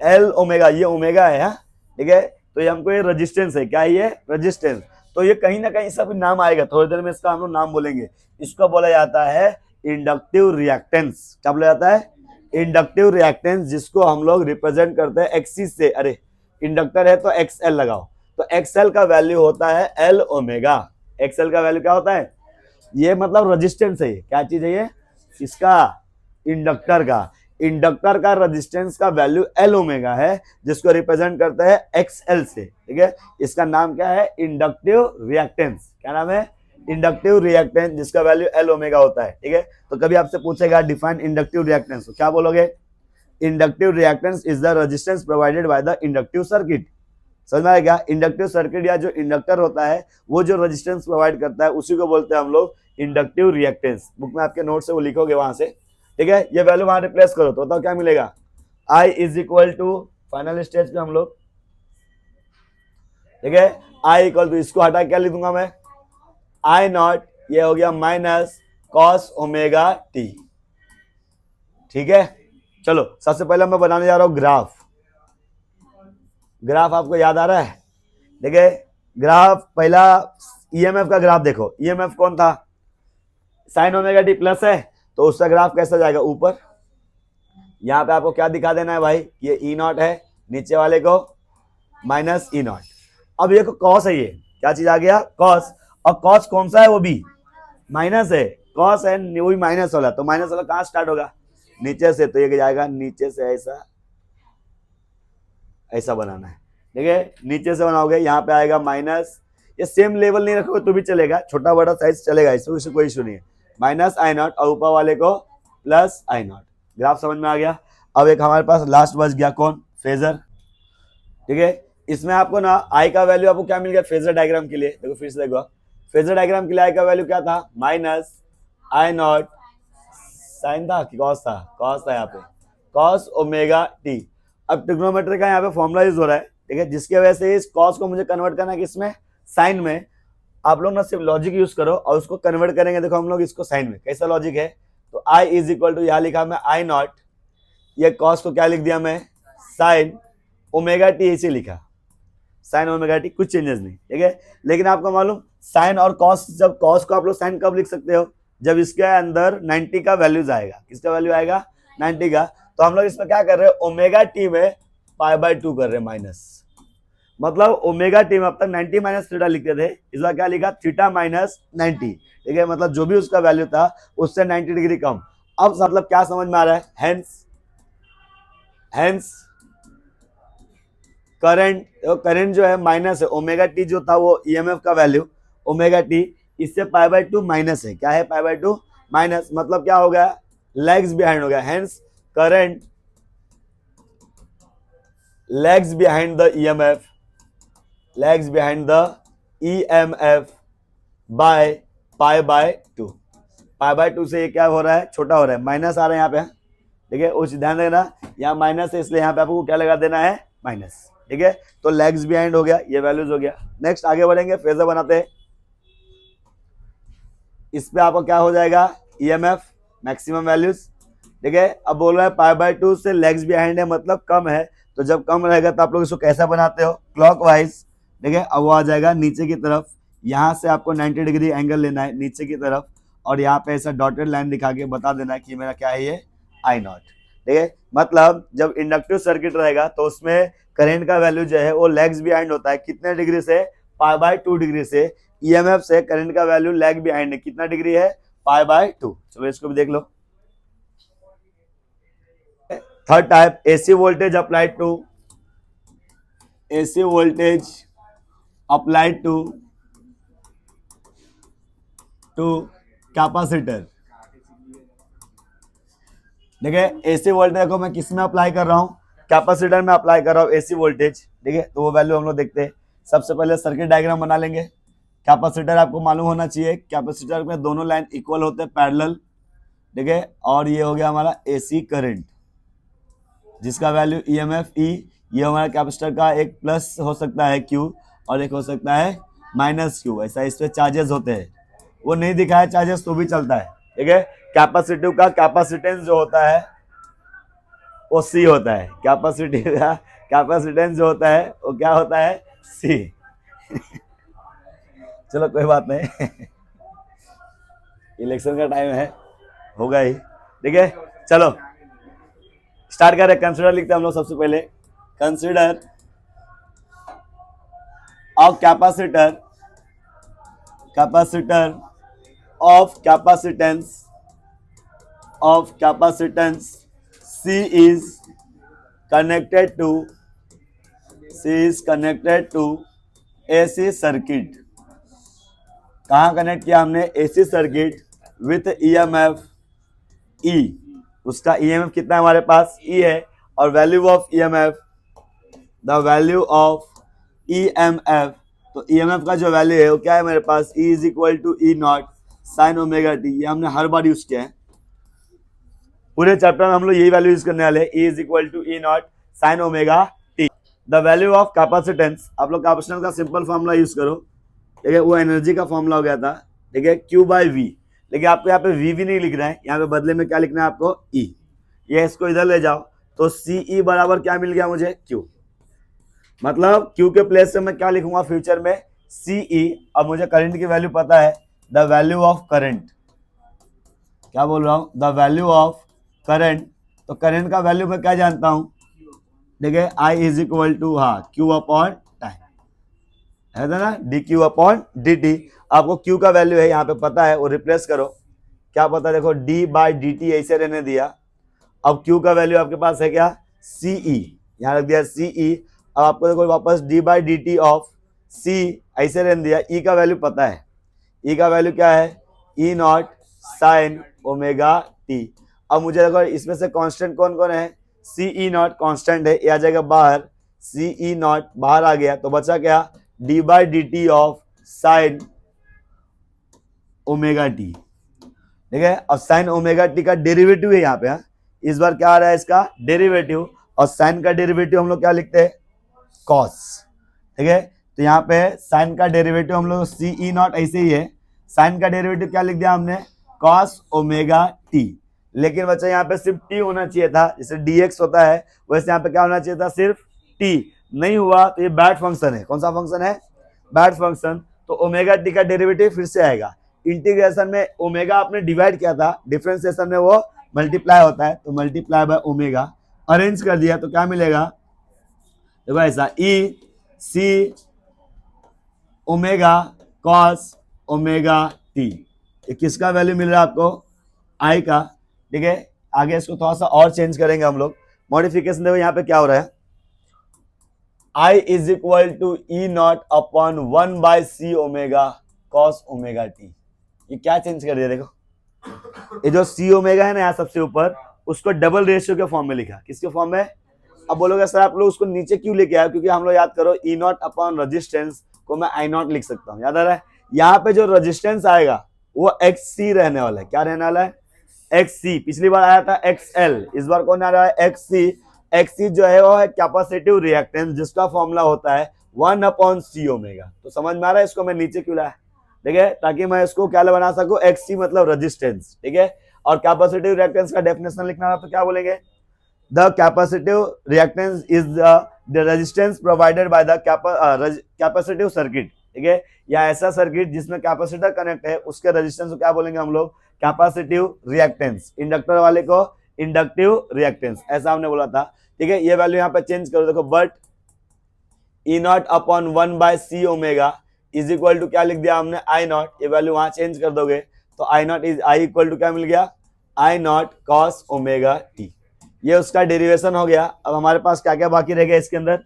एल ओमेगा, ये ओमेगा है, ठीक है, तो ये हमको ये रेजिस्टेंस है, क्या है ये रेजिस्टेंस, तो ये कहीं ना कहीं इसका भी नाम आएगा, थोड़ी देर में इसका हम लोग नाम बोलेंगे, इसको बोला जाता है इंडक्टिव रिएक्टेंस। क्या बोला जाता है, इंडक्टिव रिएक्टेंस, जिसको हम लोग रिप्रेजेंट करते हैं एक्सिस से, अरे इंडक्टर है तो एक्सएल लगाओ, तो एक्सएल का वैल्यू होता है एल ओमेगा, एक्सएल का वैल्यू क्या होता है, ये मतलब रेजिस्टेंस है, क्या चीज है ये, इसका इंडक्टर का रेजिस्टेंस का वैल्यू एल ओमेगा है, जिसको रिप्रेजेंट करते हैं एक्सएल से, ठीक है। इसका नाम क्या है, इंडक्टिव रिएक्टेंस, क्या नाम है, इंडक्टिव रिएक्टेंस, जिसका वैल्यू एल ओमेगा होता है, ठीक है। तो कभी आपसे पूछेगा डिफाइन इंडक्टिव रिएक्टेंस, तो क्या बोलोगे, inductive reactance is the resistance provided by the inductive circuit. समझ में आएगा, इंडक्टिव सर्किट या जो इंडक्टर होता है, वो जो रेजिस्टेंस प्रोवाइड करता है, उसी को बोलते हैं हम लोग इंडक्टिव रिएक्टेंस। बुक में आपके नोट से वो लिखोगे वहां से, ठीक है। ये वैल्यू वहां रिप्लेस करो तो बताओ क्या मिलेगा, I is equal to, final stage पे हम लोग, ठीक है, आई इक्वल टू, इसको हटा क्या लिख दूंगा मैं, आई नॉट, ये हो गया माइनस कॉस ओमेगा टी, ठीक है। चलो सबसे पहले मैं बनाने जा रहा हूं ग्राफ, ग्राफ आपको याद आ रहा है, ठीक है। ग्राफ पहला ईएमएफ का ग्राफ देखो, ईएमएफ कौन था, साइन ओमेगा टी प्लस है, तो उसका ग्राफ कैसा जाएगा ऊपर, यहाँ पे आपको क्या दिखा देना है भाई, ये ई नॉट है, नीचे वाले को माइनस ई नॉट। अब ये कॉस है, ये क्या चीज आ गया, कॉस, और कॉस कौन सा है, वो भी माइनस है, कॉस है वो भी माइनस वाला, तो माइनस वाला कहाँ स्टार्ट होगा, नीचे से, तो ये जाएगा नीचे से ऐसा, ऐसा बनाना है, ठीक है, नीचे से बनाओगे, यहाँ पे आएगा माइनस, ये सेम लेवल नहीं रखोगे तो भी चलेगा, छोटा बड़ा साइज चलेगा, इसमें कोई इशू नहीं है, माइनस आई नॉट, और ऊपर वाले को प्लस आई नॉट। ग्राफ समझ में आ गया। अब एक हमारे पास लास्ट बच गया कौन, फेजर, ठीक है। इसमें आपको ना आई का वैल्यू आपको क्या मिल गया फेजर डायग्राम के लिए, देखो फिर से देखो, फेजर डायग्राम के लिए आई का वैल्यू क्या था, माइनस आई नॉट, साइन था कि कॉस था, कॉस था यहाँ पे, कॉस ओमेगा टी। अब ट्रिग्नोमेट्री का यहाँ पे फॉर्मूला यूज हो रहा है, ठीक है, जिसकी वजह से इस कॉस को मुझे कन्वर्ट करना है किसमें, साइन में। आप लोग ना सिर्फ लॉजिक यूज करो और उसको कन्वर्ट करेंगे, देखो हम लोग इसको साइन में, कैसा लॉजिक है, तो आई इज इक्वल टू, यहाँ लिखा मैं आई नॉट, ये कॉस को क्या लिख दिया मैं, साइन ओमेगा टी, ऐसे लिखा साइन ओमेगा टी, कुछ चेंजेस नहीं, ठीक है। लेकिन आपको मालूम साइन और कॉस, जब कॉस को आप लोग साइन कब लिख सकते हो, जब इसके अंदर 90 का वैल्यूज आएगा, किसका वैल्यू आएगा 90 का, तो हम लोग इसमें क्या कर रहे हैं, ओमेगा टी में π/2 कर रहे हैं माइनस, मतलब ओमेगा टी में अब तक 90 माइनस थीटा लिखते थे, इस बार क्या लिखा थीटा माइनस 90, ठीक है, मतलब जो भी उसका वैल्यू था उससे 90 डिग्री कम। अब मतलब क्या समझ में आ रहा है, हेंस करंट जो है माइनस है, ओमेगा टी जो था वो ईएमएफ का वैल्यू ओमेगा टी, इससे π/2 माइनस है, क्या है π/2 माइनस, मतलब क्या हो गया, लैग्स बिहाइंड हो गया, hence current lags behind the EMF, lags behind the EMF by π/2, π/2 से ये क्या हो रहा है, छोटा हो रहा है, माइनस आ रहा है यहाँ पे, ठीक है, उस ध्यान देना, यहाँ माइनस है इसलिए यहाँ पे आपको क्या लगा देना है, माइनस, ठीक है। तो लैग्स बिहाइंड हो गया, ये वैल्यूज हो गया। नेक्स्ट आगे बढ़ेंगे, फेजर बनाते हैं, इस पे आपको क्या हो जाएगा, ईएमएफ मैक्सिमम वैल्यूज। ठीक है, अब बोल रहा है पाई बाय 2 से लेग्स बिहाइंड है, मतलब कम है। तो जब कम रहेगा तो आप लोग इसको कैसा बनाते हो, क्लॉकवाइज। ठीक है, अब वो आ जाएगा नीचे की तरफ, यहाँ से आपको 90 डिग्री एंगल लेना है नीचे की तरफ, और यहाँ पे ऐसा डॉटेड लाइन दिखा के बता देना है कि मेरा क्या है, ये आई नॉट। ठीक है, मतलब जब इंडक्टिव सर्किट रहेगा तो उसमें करंट का वैल्यू जो है वो लेग्स बिहाइंड होता है, कितने डिग्री से, पाई बाय 2 डिग्री से। ईएमएफ से करंट का वैल्यू लेग बिहाइंड है, कितना डिग्री है, पाई बाय 2। चलो इसको भी देख लो। Third type, AC voltage applied to, AC voltage applied to capacitor. देखिए एसी वोल्टेज को मैं किस में अप्लाई कर रहा हूँ, कैपेसिटर में अप्लाई कर रहा हूँ एसी वोल्टेज। ठीक है, तो वो वैल्यू हम लोग देखते हैं। सबसे पहले सर्किट डायग्राम बना लेंगे। कैपेसिटर आपको मालूम होना चाहिए, कैपेसिटर में दोनों लाइन इक्वल होते हैं, पैरेलल। ठीक है, और ये हो गया हमारा एसी करंट, जिसका वैल्यू ईएमएफ ई। ये हमारा कैपेसिटर का एक प्लस हो सकता है क्यू, और एक हो सकता है माइनस क्यू, ऐसा इस पे चार्जेस होते हैं। वो नहीं दिखाया चार्जेस तो भी चलता है। ठीक है, कैपेसिटिव का कैपेसिटेंस जो होता है वो सी होता है, कैपेसिटिव का कैपेसिटेंस जो होता है वो क्या होता है, सी। चलो कोई बात नहीं, इलेक्शन का टाइम है, होगा ही। ठीक है, चलो स्टार्ट करें। कंसीडर लिखते हैं हम लोग सबसे पहले, consider of capacitor, capacitor of capacitance, of capacitance C is connected to AC circuit. कहाँ कनेक्ट किया हमने, AC circuit with EMF E। उसका EMF कितना है हमारे पास, E है, और value of EMF, the value of EMF, तो EMF का जो वैल्यू है वो क्या है मेरे पास, E is equal to E naught sine omega T. ये हमने हर बार यूज किया है, पूरे चैप्टर में हम लोग यही वैल्यू यूज करने वाले हैं, E is equal to E naught sine omega T. The value of capacitance, आप लोग कैपेसिटेंस का सिंपल फॉर्मूला यूज करो। ठीक है, वो एनर्जी का फॉर्मूला हो गया था। ठीक है, Q बाई वी, लेकिन आपको यहाँ पे V भी नहीं लिख रहा है, यहाँ पे बदले में क्या लिखना है आपको, E। ये इसको इधर ले जाओ तो CE बराबर क्या मिल गया मुझे, Q। मतलब Q के प्लेस से मैं क्या लिखूंगा फ्यूचर में, CE। अब मुझे करंट की वैल्यू पता है, द वैल्यू ऑफ करंट, क्या बोल रहा हूँ, द वैल्यू ऑफ करंट। तो करंट का वैल्यू मैं क्या जानता हूं, ठीक है, I is equal to Q upon time, है ना, dQ अपॉन dt। आपको Q का वैल्यू है यहाँ पे पता है, वो रिप्लेस करो। क्या पता, देखो d बाई dt ऐसे रहने दिया। अब Q का वैल्यू आपके पास है क्या, CE, यहाँ रख दिया CE। अब आपको देखो वापस d by dt of C ऐसे रहने दिया। E का वैल्यू पता है, E का वैल्यू क्या है, E naught sine omega T. अब मुझे देखो इसमें से कांस्टेंट कौन कौन है, CE नॉट कांस्टेंट है, ये आ जाएगा बाहर, CE नॉट बाहर आ गया, तो बचा क्या, d by D T of sine omega T. ठीक है, और साइन ओमेगा टी का डेरिवेटिव है यहाँ पे। इस बार क्या आ रहा है इसका डेरिवेटिव, और साइन का डेरिवेटिव हम लोग क्या लिखते हैं, कॉस। ठीक है, तो यहाँ पे साइन का डेरिवेटिव हम लोग CE नॉट ऐसे ही है, साइन का डेरिवेटिव क्या लिख दिया हमने, कॉस ओमेगा टी। लेकिन बच्चा यहाँ पे सिर्फ टी होना चाहिए था, जैसे dx होता है वैसे यहाँ पे क्या होना चाहिए था, सिर्फ टी। नहीं हुआ तो ये बैड फंक्शन है। कौन सा फंक्शन है, बैड फंक्शन। तो ओमेगा टी का डेरिवेटिव फिर से आएगा। इंटीग्रेशन में ओमेगा आपने डिवाइड किया था, डिफरेंशिएशन में वो मल्टीप्लाई होता है, तो मल्टीप्लाई बाय ओमेगा अरेंज कर दिया तो क्या मिलेगा, देखो ऐसा ई सी ओमेगा कॉस ओमेगा टी। किसका वैल्यू मिल रहा है आपको, आई का। ठीक है, आगे इसको थोड़ा सा और चेंज करेंगे हम लोग, मॉडिफिकेशन। देखो यहाँ पे क्या हो रहा है, I is equal to E not upon 1 by C omega cos omega T. ये क्या चेंज कर दिया, देखो ये जो सी ओमेगा है ना यहाँ सबसे ऊपर, उसको डबल रेशियो के फॉर्म में लिखा। किसके फॉर्म में, अब बोलोगे सर आप लोग उसको नीचे क्यों लेके आए, क्योंकि हम लोग याद करो ई नॉट अपॉन रजिस्टेंस को मैं आई नॉट लिख सकता हूँ, याद आ रहा है। यहाँ पे जो रजिस्टेंस आएगा वो XC रहने वाला है। क्या रहने वाला है, XC। पिछली बार आया था XL, इस बार कौन आ रहा है, XC। XC जो है वो है कैपेसिटिव रिएक्टेंस, जिसका फॉर्मूला होता है 1 अपॉन सी ओमेगा। तो समझ में आ रहा है इसको मैं नीचे क्यों लाया, ठीक है, ताकि मैं इसको क्या बना सकूं, XC मतलब रजिस्टेंस। ठीक है, और कैपेसिटिव रिएक्टेंस का डेफिनेशन लिखना था तो क्या बोलेंगे, the capacitive reactance is the resistance provided by the capacitive circuit, ठीक है, या ऐसा सर्किट जिसमें कैपेसिटर कनेक्ट है उसके रेजिस्टेंस को क्या बोलेंगे हम लोग, कैपेसिटिव रिएक्टेंस। इंडक्टर वाले को इंडक्टिव रिएक्टेंस, ऐसा हमने बोला था, ठीक है। ये वैल्यू यहाँ पे चेंज करो, देखो but E not upon 1/c omega is equal to क्या लिख दिया हमने, आई नॉट, ये वैल्यू वहां चेंज कर दोगे तो I not is I equal to क्या मिल गया, I not cos omega T. ये उसका डेरिवेशन हो गया। अब हमारे पास क्या क्या बाकी रह गया इसके अंदर,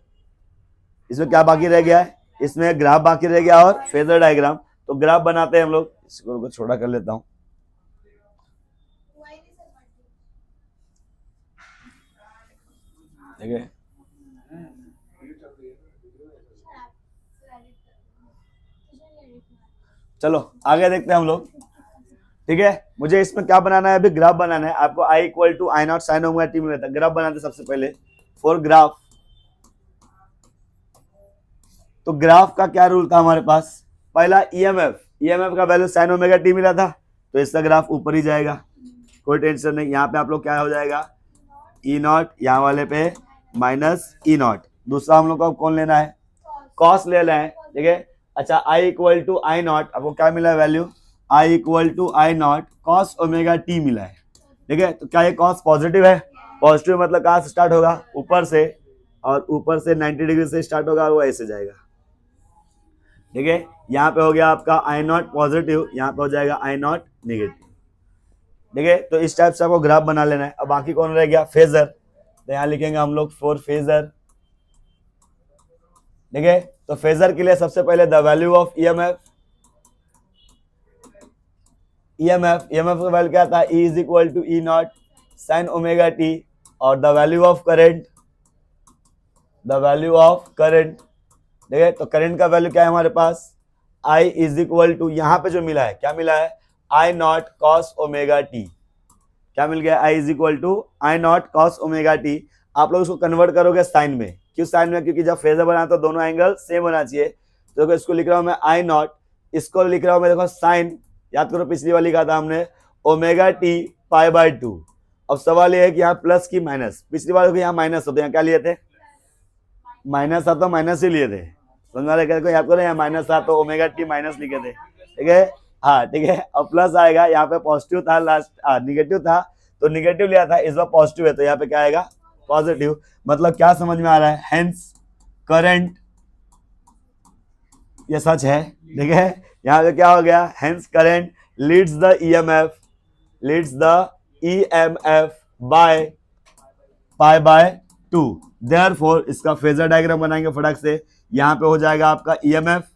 इसमें क्या बाकी रह गया है, इसमें ग्राफ बाकी रह गया और फेजर डायग्राम। तो ग्राफ बनाते हैं हम लोग, इसको छोटा कर लेता हूं, ठीक है। चलो आगे देखते हैं हम लोग, ठीक है। मुझे इसमें क्या बनाना है, अभी ग्राफ बनाना है आपको। I equal to I not sine omega T मिला था, ग्राफ बनाते सबसे पहले। फॉर ग्राफ, तो ग्राफ का क्या रूल था हमारे पास, पहला ईएमएफ, ईएमएफ का वैल्यू साइन ओमेगा टी मिला था तो इसका ग्राफ ऊपर ही जाएगा, कोई टेंशन नहीं। यहाँ पे आप लोग क्या हो जाएगा, ई नॉट, यहाँ वाले पे माइनस ई नॉट। दूसरा हम लोग को कौन लेना है, कॉस लेना है, ठीक है। अच्छा I equal to I naught, आपको क्या मिला है value, I equal to I not cos omega T मिला है, ठीक है। तो क्या ये कॉस पॉजिटिव है, पॉजिटिव मतलब कहाँ से स्टार्ट होगा, ऊपर से, और ऊपर से 90 डिग्री से स्टार्ट होगा और वो ऐसे जाएगा, ठीक है। यहाँ पे हो गया आपका आई नॉट पॉजिटिव, यहाँ पे हो जाएगा आई नॉट निगेटिव, ठीक है। तो इस टाइप से आपको ग्राफ बना लेना है। अब बाकी कौन रह गया, फेजर, तो यहाँ लिखेंगे हम लोग फॉर फेजर, ठीक है। तो फेजर के लिए सबसे पहले the value of EMF, EMF का वैल्यू क्या था, E is equal to E not sine omega T, और the value of current, the value of current, ठीक है। तो करंट का वैल्यू क्या है हमारे पास, आई इज इक्वल टू, यहाँ पे जो मिला है क्या मिला है, I not cos omega T, क्या मिल गया, I is equal to I not cos omega T. आप लोग इसको कन्वर्ट करोगे साइन में, क्यों साइन में, क्योंकि जब फेजर बना तो दोनों एंगल सेम होना चाहिए। तो देखो इसको लिख रहा हूं मैं आई नॉट, इसको लिख रहा हूं मैं देखो साइन, याद करो पिछली वाली कहा था हमने ओमेगा टी पाई बाय 2। अब सवाल ये है कि यहाँ प्लस की माइनस, पिछली बार यहाँ माइनस होते, यहाँ क्या लिए थे, माइनस था तो माइनस ही लिए थे, समझ में आ रहा है, याद करो यहाँ माइनस था तो ओमेगा टी माइनस लिखे थे, ठीक है, हाँ ठीक है। अब प्लस आएगा, यहाँ पे पॉजिटिव था लास्ट, निगेटिव था तो निगेटिव लिया था, इस बार पॉजिटिव है तो यहाँ पे क्या आएगा, पॉजिटिव। मतलब क्या समझ में आ रहा है, हेंस करंट, ये सच है, ठीक है। यहाँ पे क्या हो गया, hence current leads the EMF, leads the EMF by pi by 2। Therefore इसका फेजर डायग्राम बनाएंगे फटाक से। यहाँ पे हो जाएगा आपका ईएमएफ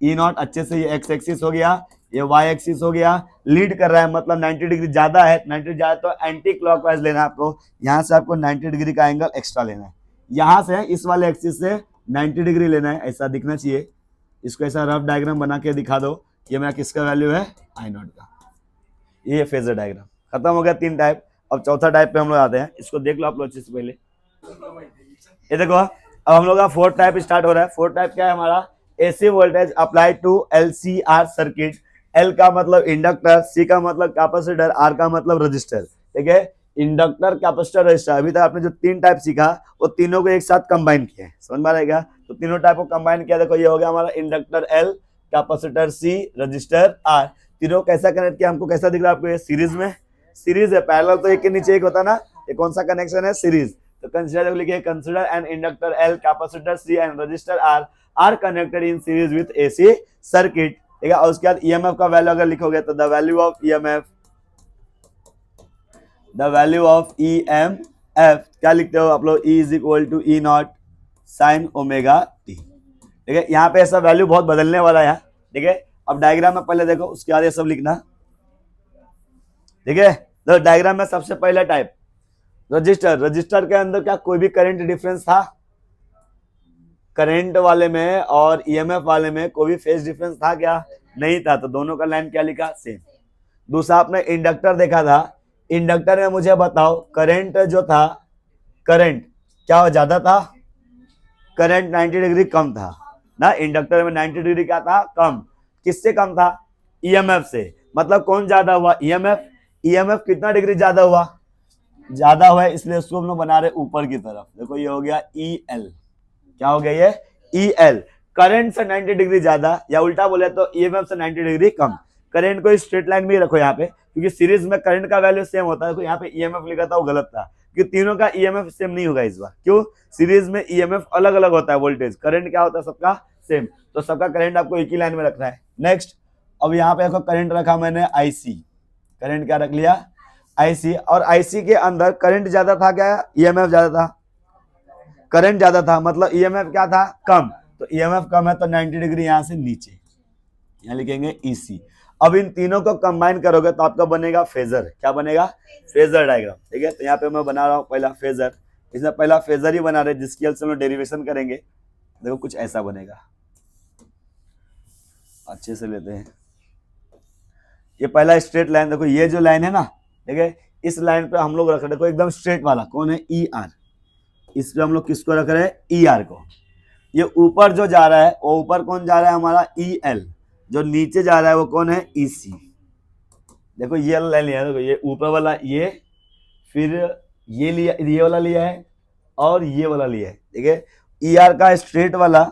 ई नॉट, अच्छे से ये एक्स एक्सिस हो गया, ये वाई एक्सिस हो गया, लीड कर रहा है मतलब 90 डिग्री ज्यादा है, 90 डिग्री ज्यादा तो एंटी क्लॉकवाइज लेना है आपको, यहाँ से आपको 90 डिग्री का एंगल एक्स्ट्रा लेना है, यहाँ से इस वाले एक्सिस से 90 डिग्री लेना है, ऐसा दिखना चाहिए। इसको ऐसा रफ डायग्राम बना के दिखा दो, ये मेरा किसका वैल्यू है, आई नॉट का। ये फेजर डायग्राम खत्म हो गया, 3 टाइप। अब चौथा टाइप पे हम लोग आते हैं, इसको देख लो आप लोग अच्छे से पहले। ये देखो अब हम लोग का 4th टाइप स्टार्ट हो रहा है। 4th टाइप क्या है हमारा, AC voltage applied to LCR circuit. L का मतलब इंडक्टर, सी का मतलब कैपेसिटर, आर का मतलब रजिस्टर, ठीक है। इंडक्टर, कैपेसिटर, रजिस्टर, अभी तक आपने जो 3 टाइप सीखा वो तीनों को एक साथ कंबाइन किया है, समझ में आएगा। तो तीनों टाइप को कंबाइन किया, देखो ये हो गया हमारा inductor L, capacitor C, resistor R. तीनों कैसा कनेक्ट किया, हमको कैसा दिख रहा है आपको, ये सीरीज में, सीरीज है, पैरेलल तो एक के नीचे एक होता ना, ये कौन सा कनेक्शन है, सीरीज। तो कंसीडर लिखिए, consider an inductor L, capacitor C and resistor R are connected in series with AC circuit, ठीक है। और उसके बाद ईएमएफ का वैल्यू अगर लिखोगे तो the value of EMF, the value of EMF क्या लिखते हो आप लोग, E is equal to E not sine omega T, ठीक है। यहाँ पे ऐसा वैल्यू बहुत बदलने वाला है, ठीक है। अब डायग्राम में पहले देखो, उसके बाद ये सब लिखना, ठीक है। तो डायग्राम में सबसे पहला टाइप रजिस्टर, रजिस्टर के अंदर क्या कोई भी करंट डिफरेंस था, करंट वाले में और ईएमएफ वाले में कोई भी फेज डिफरेंस था क्या, नहीं था, तो दोनों का लाइन क्या लिखा, सेम। दूसरा आपने इंडक्टर देखा था, इंडक्टर में मुझे बताओ करंट जो था, करंट क्या ज्यादा था, करंट 90 डिग्री कम था ना, इंडक्टर में 90 डिग्री क्या था, कम। किससे कम था, ईएमएफ से। मतलब कौन ज्यादा हुआ, ईएमएफ। ईएमएफ कितना डिग्री ज्यादा हुआ, ज्यादा हुआ है, इसलिए उसको हम लोग बना रहे ऊपर की तरफ। देखो ये हो गया ई एल, क्या हो गया ये ई एल। करंट से 90 डिग्री ज्यादा, या उल्टा बोले तो ईएमएफ से 90 डिग्री कम। करंट को स्ट्रेट लाइन में ही रखो यहाँ पे, क्योंकि सीरीज में करंट का वैल्यू सेम होता है। तो यहाँ पे ईएमएफ लिखा था वो गलत था, क्योंकि तीनों का ईएमएफ सेम नहीं होगा इस बार। क्यों, सीरीज में ईएमएफ अलग अलग होता है, वोल्टेज करंट क्या होता है सबका सेम, तो सबका करंट आपको एक ही लाइन में रखना है। नेक्स्ट, अब यहाँ पे देखो करंट रखा मैंने आईसी, करंट क्या रख लिया आईसी, और आईसी के अंदर करंट ज्यादा था क्या ईएमएफ ज्यादा था, करंट ज्यादा था, मतलब ईएमएफ क्या था कम, तो ईएमएफ कम है तो 90 डिग्री यहां से नीचे, यहां लिखेंगे ईसी। अब इन तीनों को कंबाइन करोगे तो आपका बनेगा फेजर, क्या बनेगा फेजर डायग्राम, ठीक है। तो यहाँ पे मैं बना रहा हूँ पहला फेजर, इसमें पहला फेजर ही बना रहे जिसकी हेल्प से हम डेरिवेशन करेंगे। देखो कुछ ऐसा बनेगा, अच्छे से लेते हैं। ये पहला स्ट्रेट लाइन, देखो ये जो लाइन है ना, ठीक है, इस लाइन पे हम लोग रख रहे, देखो एकदम स्ट्रेट वाला कौन है ई आर, इस पे हम लोग किसको रख रहे हैं ई आर को। ये ऊपर जो जा रहा है वो ऊपर कौन जा रहा है हमारा ई एल, जो नीचे जा रहा है वो कौन है ई सी। देखो ये लाइन लिया है, देखो ये ऊपर वाला ये, फिर ये लिया, ये वाला लिया है और ये वाला लिया है, ठीक है। ई आर का स्ट्रेट वाला,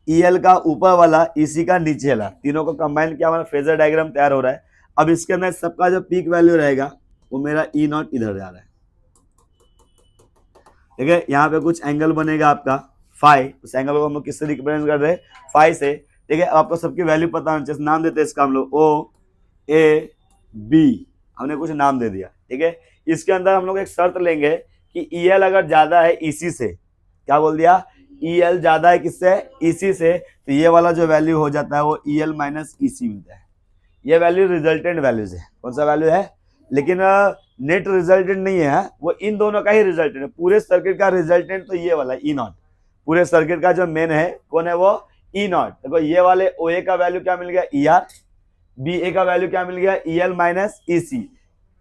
ई एल का ऊपर वाला, ईसी का नीचे वाला, तीनों को कंबाइन किया हमारा फेजर डायग्राम तैयार हो रहा है। अब इसके अंदर सबका जो पीक वैल्यू रहेगा वो मेरा ई नॉट इधर जा रहा है, ठीक है। यहाँ पे कुछ एंगल बनेगा आपका फाई, उस एंगल को हम लोग किससे रिप्रेजेंट कर रहे हैं फाई से, ठीक है। आपको सबकी वैल्यू पता होना चाहिए, नाम देते हैं इसका हम लोग ओ ए बी, हमने कुछ नाम दे दिया, ठीक है। इसके अंदर हम लोग एक शर्त लेंगे कि ई एल अगर ज्यादा है ईसी से, क्या बोल दिया ई एल ज्यादा है किससे ईसी से, तो ये वाला जो वैल्यू हो जाता है वो ई एल माइनस ईसी मिलता है। ये वैल्यू रिजल्टेंट वैल्यूज है, कौन सा वैल्यू है, लेकिन नेट रिजल्टेंट नहीं है, वो इन दोनों का ही रिजल्टेंट है। पूरे सर्किट का रिजल्टेंट तो ये वाला ई नॉट, पूरे सर्किट का जो मेन है कौन है वो ई नॉट। देखो ये वाले ओ ए का वैल्यू क्या मिल गया ई आर, बी ए का वैल्यू क्या मिल गया ई एल माइनस ई सी।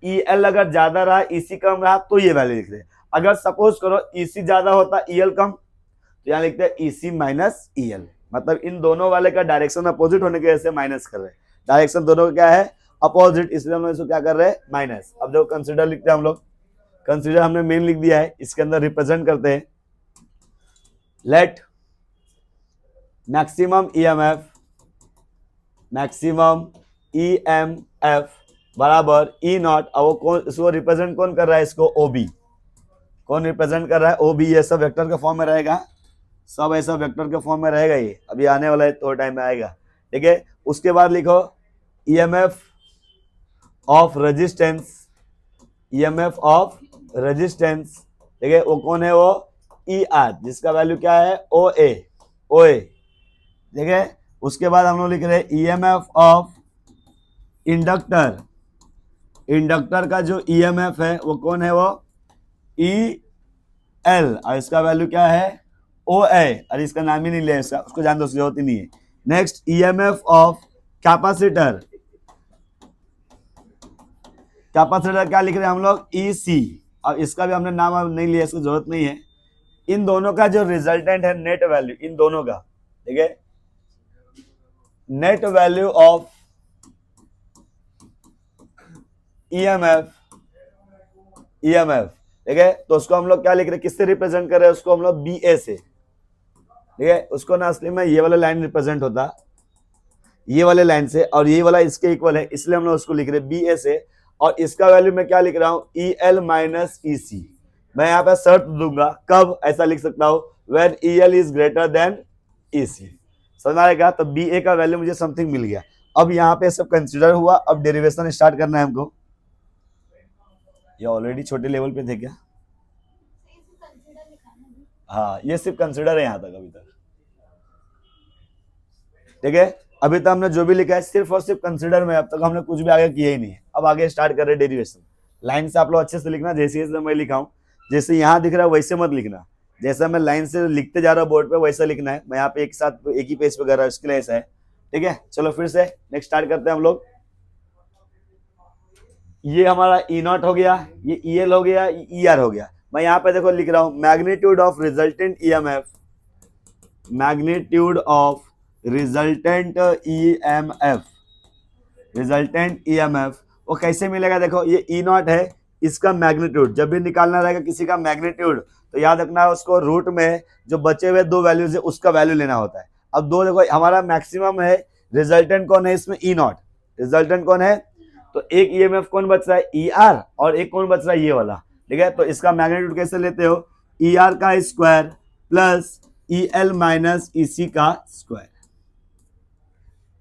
ई एल अगर ज्यादा रहा ईसी कम रहा तो ये वैल्यू लिख रहे हैं। अगर सपोज करो ईसी ज्यादा होता ई एल कम, तो यहाँ लिखते हैं ईसी माइनस ई एल, मतलब इन दोनों वाले का डायरेक्शन अपोजिट होने की वजह से माइनस कर रहे हैं। डायरेक्शन दोनों का क्या है अपोजिट, इसलिए हम लोग इसको क्या कर रहे हैं माइनस। अब देखो कंसीडर लिखते हैं हम लोग, कंसीडर हमने मेन लिख दिया है, इसके अंदर रिप्रेजेंट करते हैं let maximum EMF, maximum EMF बराबर ई नॉट। अब वो कौन, इसको रिप्रेजेंट कौन कर रहा है, इसको ओबी, कौन रिप्रेजेंट कर रहा है ओबी। ये सब वेक्टर के फॉर्म में रहेगा, सब ऐसा वेक्टर के फॉर्म में रहेगा, ये अभी आने वाला है थोड़ा टाइम में आएगा, ठीक है। उसके बाद लिखो EMF of resistance, EMF of resistance, ठीक है, वो कौन है वो ई आर, जिसका वैल्यू क्या है ओ ए, ओ ए, ठीक है। उसके बाद हम लोग लिख रहे हैं ईएमएफ ऑफ इंडक्टर, इंडक्टर का जो ईएमएफ है वो कौन है वो ई एल, और इसका वैल्यू क्या है ओ ए, और इसका नाम ही नहीं लिया इसका, उसको जान दो, जरूरत ही नहीं है। Next EMF of capacitor, capacitor क्या लिख रहे हैं हम लोग ई सी, और इसका भी हमने नाम नहीं लिया, इसकी जरूरत नहीं है। इन दोनों का जो रिजल्टेंट है नेट वैल्यू, इन दोनों का, ठीक है, net value of EMF, EMF, ठीक है। तो उसको हम लोग क्या लिख रहे हैं, किससे रिप्रेजेंट कर रहे हैं उसको हम लोग बी ए से, ठीक है। उसको ना असली में ये वाला लाइन रिप्रेजेंट होता ये वाले लाइन से, और ये वाला इसके इक्वल है, इसलिए हम लोग उसको लिख रहे हैं बी ए से। और इसका वैल्यू मैं क्या लिख रहा हूं ई एल माइनस ई सी। मैं यहाँ पे शर्त दूंगा, कब ऐसा लिख सकता हूं, when E L is greater than E C, समझ में आएगा। तो बी ए का वैल्यू मुझे समथिंग मिल गया। अब यहाँ पे सब कंसिडर हुआ, अब डेरिवेशन स्टार्ट करना है हमको। ये ऑलरेडी छोटे लेवल पे थे क्या, हाँ ये सिर्फ कंसिडर है यहाँ तक अभी तक, ठीक है। अभी तक हमने जो भी लिखा है सिर्फ और सिर्फ कंसिडर में, अब तक हमने कुछ भी आगे किया ही नहीं है। अब आगे स्टार्ट कर रहे हैं डेरिवेशन। लाइन से आप लोग अच्छे से लिखना, जैसे मैं लिखा हूँ, जैसे यहाँ दिख रहा है वैसे मत लिखना, जैसा मैं लाइन से लिखते जा रहा हूँ बोर्ड पे वैसा लिखना है। मैं यहाँ पे एक साथ एक ही पेज पे कर रहा हूँ, इसके लिए ऐसा है, ठीक है। चलो फिर से नेक्स्ट स्टार्ट करते हैं हम लोग। ये हमारा ई नॉट हो गया, ये ई एल हो गया, ई आर हो गया। मैं यहाँ पे देखो लिख रहा हूँ magnitude of resultant EMF, magnitude of resultant EMF, resultant EMF वो कैसे मिलेगा, देखो ये ई नॉट है, इसका मैग्नीट्यूड जब भी निकालना रहेगा किसी का मैग्नीट्यूड, तो याद रखना है उसको रूट में जो बचे हुए दो वैल्यूज है उसका वैल्यू लेना होता है। अब दो देखो हमारा मैक्सिमम है, रिजल्टेंट कौन है इसमें, ई नॉट, रिजल्टेंट कौन है, तो एक ईएमएफ कौन बच रहा है, ई आर, और एक कौन बच रहा है ये वाला, ठीक है। तो इसका मैग्नीट्यूड कैसे लेते हो, ई आर का square plus E L minus E C का स्क्वायर।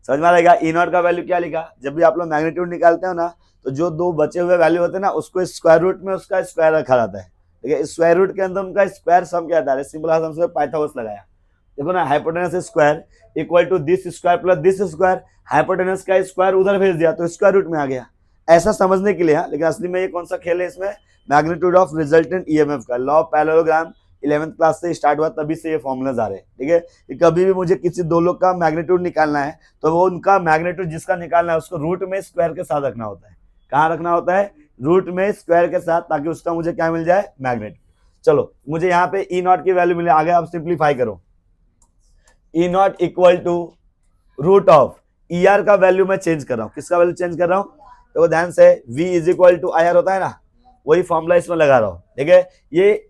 समझ में आएगा। ई नॉट का वैल्यू क्या लिखा, जब भी आप लोग मैग्नीट्यूड निकालते हो ना, तो जो दो बचे हुए वैल्यू होते हैं ना उसको स्क्वायर रूट में उसका स्क्वायर रखा जाता है, ठीक है। स्क्वायर रूट के अंदर उनका स्क्वायर सम क्या आता है, सिंपल हमसे पाइथागोरस लगाया, देखो ना, hypotenuse square equal to this square plus this square, hypotenuse का स्क्वायर उधर भेज दिया तो स्क्वायर रूट में आ गया, ऐसा समझने के लिए। लेकिन असली में ये कौन सा खेल है, इसमें मैग्नीट्यूड ऑफ रिजल्टेंट ईएमएफ का law of parallelogram 11th class से स्टार्ट हुआ, तभी से ये फॉर्मूलाज आ रहे हैं, ठीक है। कि कभी भी मुझे किसी दो लोग का मैग्नीट्यूड निकालना है तो वो उनका मैग्नीट्यूड जिसका निकालना है उसको रूट में स्क्वायर के साथ रखना होता है। कहाँ रखना होता है, रूट में स्क्वायर के साथ, ताकि उसका मुझे क्या मिल जाए, मैग्नीट्यूड। चलो मुझे यहाँ पे ई नॉट की वैल्यू मिले, आगे आप सिंप्लीफाई करो, E naught equal to root of E R का वैल्यू मैं चेंज कर रहा हूँ, किसका वैल्यू चेंज कर रहा हूँ, तो ध्यान से v is equal to I R होता है ना, वही फॉर्मूला इसमें लगा रहा हूँ, ठीक है। ये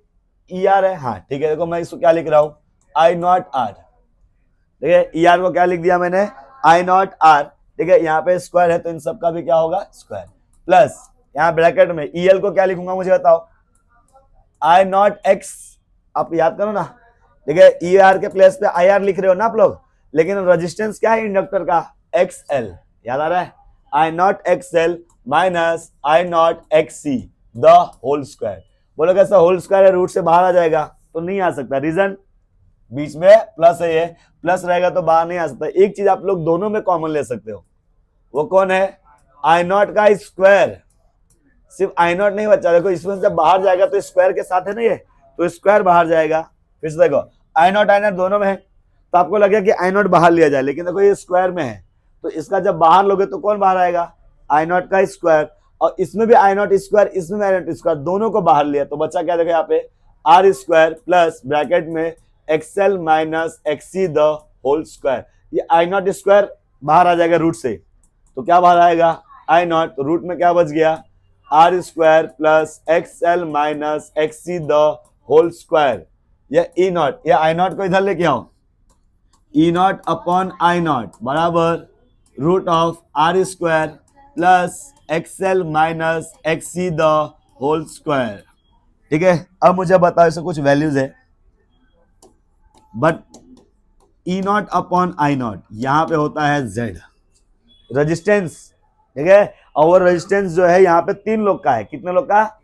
ई आर है, हाँ ठीक है। देखो मैं इसको क्या लिख रहा हूँ, आई नॉट आर, ठीक है। ई आर को क्या लिख दिया मैंने, आई नॉट आर, ठीक है। यहाँ पे स्क्वायर है तो इन सबका भी क्या होगा, स्क्वायर, प्लस यहाँ ब्रैकेट में ई एल को क्या लिखूंगा मुझे बताओ, आई नॉट एक्स, आप याद करो ना, ठीक है। ई आर के प्लेस पे आई आर लिख रहे हो ना आप लोग, लेकिन रेजिस्टेंस क्या है इंडक्टर का, एक्स एल, याद आ रहा है, I naught X L minus I naught X C the whole square. बोलो कैसा होल स्क्वायर है, रूट से बाहर आ जाएगा, तो नहीं आ सकता, रीजन बीच में प्लस है, ये प्लस रहेगा तो बाहर नहीं आ सकता। एक चीज आप लोग दोनों में कॉमन ले सकते हो, वो कौन है, आई नॉट का स्क्वायर, सिर्फ आई नॉट नहीं बचा, देखो इसमें जब बाहर जाएगा तो स्क्वायर के साथ है ना ये, तो स्क्वायर बाहर जाएगा। फिर से देखो आई नॉट दोनों में है, तो आपको लगेगा कि आई नॉट बाहर लिया जाए, लेकिन देखो ये स्क्वायर में है, तो इसका जब बाहर लोगे तो कौन बाहर आएगा, आई नॉट का स्क्वायर, और इसमें भी आई नॉट स्क्वायर, इसमें भी आई नॉट स्क्वायर, दोनों को बाहर लिया, तो बच्चा क्या देखो यहाँ पे आर स्क्वायर प्लस ब्रैकेट में XL minus XC the whole square. ये आई नॉट स्क्वायर बाहर आ जाएगा रूट से, तो क्या बाहर आएगा, आई नॉट, तो रूट में क्या बच गया, R square plus XL minus XC the whole square. ये ई नॉट, ये आई नॉट को इधर लेके आओ, E not upon I naught बराबर root of R square plus XL minus XC the whole square, ठीक है। अब मुझे बताओ इसमें कुछ वैल्यूज है, but E not upon I naught यहां पे होता है जेड रेजिस्टेंस, ठीक है। और वो रेजिस्टेंस जो है यहाँ पे तीन लोग का है, कितने लोग का,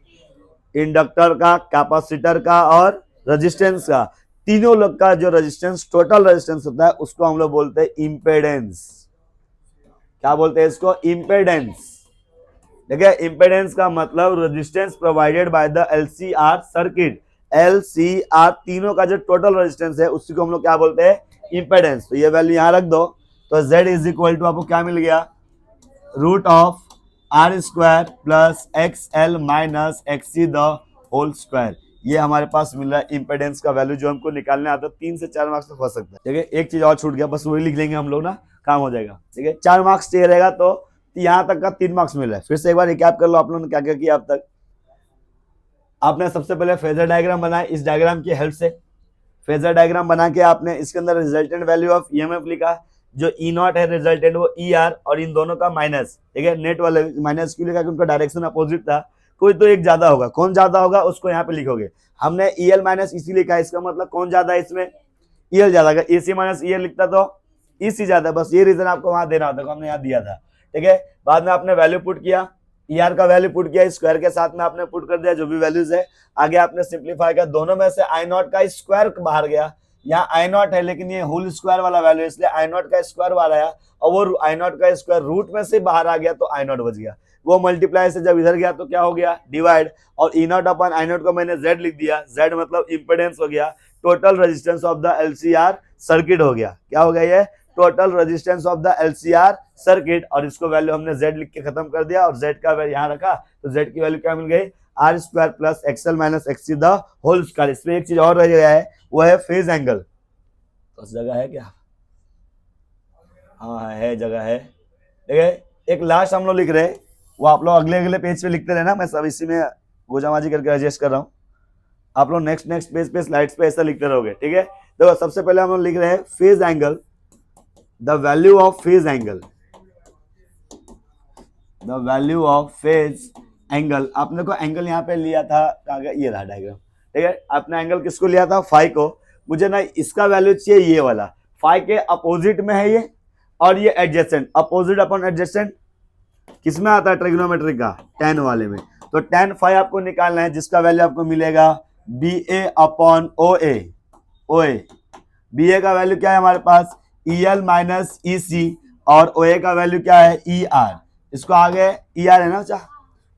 इंडक्टर का, कैपेसिटर का और रेजिस्टेंस का, तीनों लोग का जो रेजिस्टेंस टोटल रेजिस्टेंस होता है उसको हम लोग बोलते हैं इंपेडेंस। क्या बोलते हैं इसको, इंपेडेंस, ठीक है। इंपेडेंस का मतलब resistance provided by the LCR circuit, LCR तीनों का जो टोटल रेजिस्टेंस है उसी को हम लोग क्या बोलते हैं, इंपेडेंस। तो ये वैल्यू यहां रख दो, तो Z इज इक्वल टू आपको क्या मिल गया, root of R square plus X L minus XC the whole square. ये हमारे पास मिल रहा है इंपेडेंस का वैल्यू, जो हमको निकालने आता है 3 से 4 मार्क्स में फंस सकता है, ठीक है। एक चीज और छूट गया, बस वही लिख लेंगे हम लोग ना, काम हो जाएगा, ठीक है। 4 मार्क्स चाहिए रहेगा तो यहाँ तक का 3 मार्क्स मिल रहा है। फिर से एक बार रिकैप कर लो आप लोगों ने क्या क्या किया अब तक। आपने सबसे पहले फेजर डायग्राम बनाया, इस डायग्राम की हेल्प से फेजर डायग्राम बना के आपने इसके अंदर रिजल्टेंट वैल्यू ऑफ ईएमएफ लिखा, जो ई नॉट है रिजल्टेंट वो ई आर, और इन दोनों का माइनस, ठीक है। नेट वाले माइनस क्यों लिखा, कि उनका डायरेक्शन अपोजिट था, कोई तो एक ज्यादा होगा, कौन ज्यादा होगा उसको यहाँ पे लिखोगे। हमने ई एल माइनस इसी लिखा है, इसका मतलब कौन ज्यादा है इसमें, ई एल ज्यादा। अगर एसी माइनस ई एल लिखता तो ईसी ज्यादा, बस ये रीजन आपको वहां देना होता है, हमने यहाँ दिया था, ठीक है। बाद में आपने वैल्यू पुट किया, ई आर का वैल्यू पुट किया, स्क्वायर के साथ में आपने पुट कर दिया जो भी वैल्यूज है, आगे आपने सिंप्लीफाई किया, दोनों में से आई नॉट का स्क्वायर बाहर गया, यहाँ आई नॉट है लेकिन ये होल स्क्वायर वाला वैल्यू, इसलिए आई नॉट का स्क्वायर बाहर आया, और वो आई नॉट का स्क्वायर रूट में से बाहर आ गया तो आई नॉट बच गया, वो मल्टीप्लाई से जब इधर गया तो क्या हो गया, डिवाइड, और ई नॉट अपन आई नॉट को मैंने जेड लिख दिया, जेड मतलब इंपेडेंस हो गया, total resistance of the LCR circuit हो गया, क्या हो गया ये, total resistance of the LCR circuit, और इसको वैल्यू हमने जेड लिख के खत्म कर दिया, और जेड का वैल्यू यहाँ रखा, तो जेड की वैल्यू क्या मिल गई, R square plus XL minus XC the whole square. इसमें एक चीज और रह गया है, वो है फेज एंगल, तो जगह है क्या, हाँ है जगह है, ठीक है। एक लास्ट हम लोग लिख रहे हैं वो आप लोग अगले अगले पेज पे लिखते रहना, मैं सब इसी में गोजामाजी करके एडजस्ट कर रहा हूँ। आप लोग नेक्स्ट नेक्स्ट पेज पे स्लाइड्स पे ऐसा लिखते रहोगे, ठीक है। देखो सबसे पहले हम लोग लिख रहे हैं phase angle, the value of phase angle, the value of phase angle. आपने को एंगल यहाँ पे लिया था, कहाँ गया, ये रहा डायग्राम, ठीक है। आपने एंगल किसको लिया था, फाई को। मुझे ना इसका वैल्यू चाहिए ये वाला, फाई के अपोजिट में है ये, और ये एडजेसेंट, अपोजिट अपॉन एडजेसेंट किसमें आता है, ट्रिग्नोमेट्री का tan वाले में। तो tan फाई आपको निकालना है, जिसका वैल्यू आपको मिलेगा BA upon OA। OA BA का वैल्यू क्या है हमारे पास, EL माइनस EC, और OA का वैल्यू क्या है, ER। इसको आगे ER है ना बच्चा,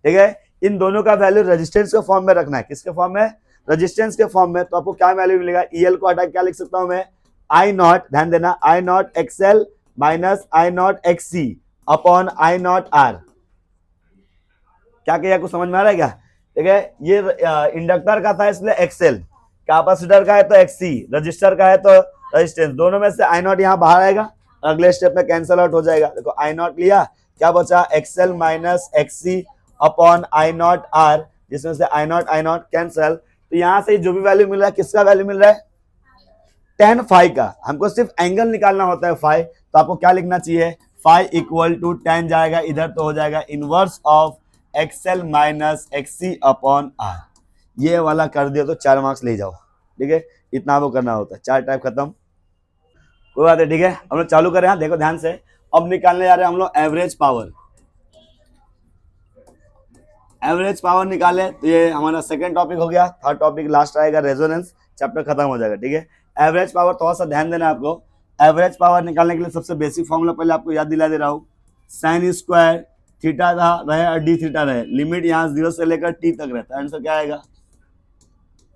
ठीक है। इन दोनों का वैल्यू रेजिस्टेंस के फॉर्म में रखना है, किसके फॉर्म में, रेजिस्टेंस के फॉर्म में। तो आपको क्या वैल्यू मिलेगा, EL को हटा क्या लिख सकता हूं मैं, I नॉट, ध्यान देना, I not XL minus I not XC upon I not R। क्या किया, कुछ समझ में आ रहा है क्या, ठीक है। ये इंडक्टर का था इसलिए XL, कैपेसिटर का है तो XC, रजिस्टर का है तो रेजिस्टेंस, दोनों में से I नॉट यहाँ बाहर आएगा, अगले स्टेप में कैंसिल आउट हो जाएगा। देखो I नॉट लिया, क्या बचा, XL minus XC upon I not R, जिसमें से I नॉट कैंसिल। तो यहाँ से जो भी वैल्यू मिल रहा है, किसका वैल्यू मिल रहा है, tan फाई का। हमको सिर्फ एंगल निकालना होता है फाई, तो आपको क्या लिखना चाहिए, फाई इक्वल टू tan जाएगा इधर तो हो जाएगा inverse of XL minus XC upon R। ये वाला कर दिया तो 4 मार्क्स ले जाओ, ठीक है। इतना वो करना होता है, 4 टाइप खत्म, कोई बात है, ठीक है। हम लोग चालू करें, देखो ध्यान से। अब निकालने जा रहे हैं हम लोग एवरेज पावर। एवरेज पावर निकाले तो ये हमारा सेकंड टॉपिक हो गया, थर्ड टॉपिक लास्ट आएगा, रेजोनेंस, चैप्टर खत्म हो जाएगा, ठीक है। एवरेज पावर थोड़ा सा ध्यान देना आपको। एवरेज पावर निकालने के लिए सबसे बेसिक फॉर्मूला पहले आपको याद दिला दे रहा हूँ, साइन स्क्वायर थीटा रहे और डी थीटा रहे, लिमिट यहाँ 0 से लेकर टी तक रहता है। आंसर क्या आएगा,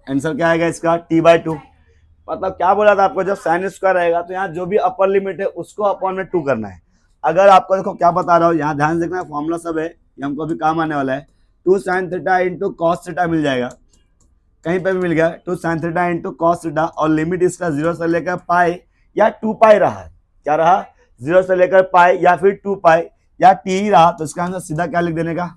आंसर क्या आएगा इसका, t/2। मतलब क्या बोला था आपको, जब साइन स्क्वायर रहेगा तो यहाँ जो भी अपर लिमिट है उसको अपॉन में 2 करना है। अगर आपको देखो क्या बता रहा हूँ, यहाँ ध्यान देखना, फॉर्मूला सब है, ये हमको अभी काम आने वाला है। 2 sin theta into cos theta मिल जाएगा, कहीं पे भी मिल गया, 2 sin theta into cos theta, और लिमिट इसका 0 से लेकर पाई या 2 पाई रहा, क्या रहा, 0 से लेकर पाई या फिर 2 पाई या टी ही रहा, तो इसका आंसर सीधा क्या लिख देने का,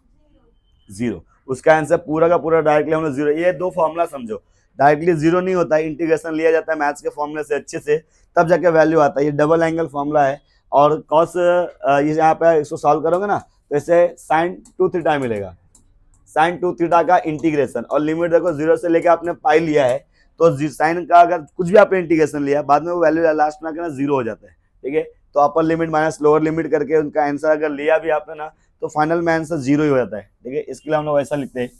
0। उसका आंसर पूरा का पूरा डायरेक्टली हम लोग 0। ये दो फॉर्मूला समझो, डायरेक्टली 0 नहीं होता है, इंटीग्रेशन लिया जाता है मैथ्स के फॉर्मूले से अच्छे से, तब जाके वैल्यू आता है। ये डबल एंगल फॉर्मूला है, और कॉस ये यहाँ पे इसको सॉल्व करोगे ना तो इसे साइन 2 थीटा मिलेगा, साइन 2 थीटा का इंटीग्रेशन, और लिमिट देखो 0 से लेके आपने पाई लिया है, तो साइन का अगर कुछ भी आपने इंटीग्रेशन लिया, बाद में वो वैल्यू लास्ट में आकर 0 हो जाता है, ठीक है। तो upper limit minus lower limit करके उनका आंसर अगर लिया भी आपने ना, तो फाइनल में आंसर 0 ही हो जाता है, ठीक है। इसके लिए हम लोग ऐसा लिखते हैं,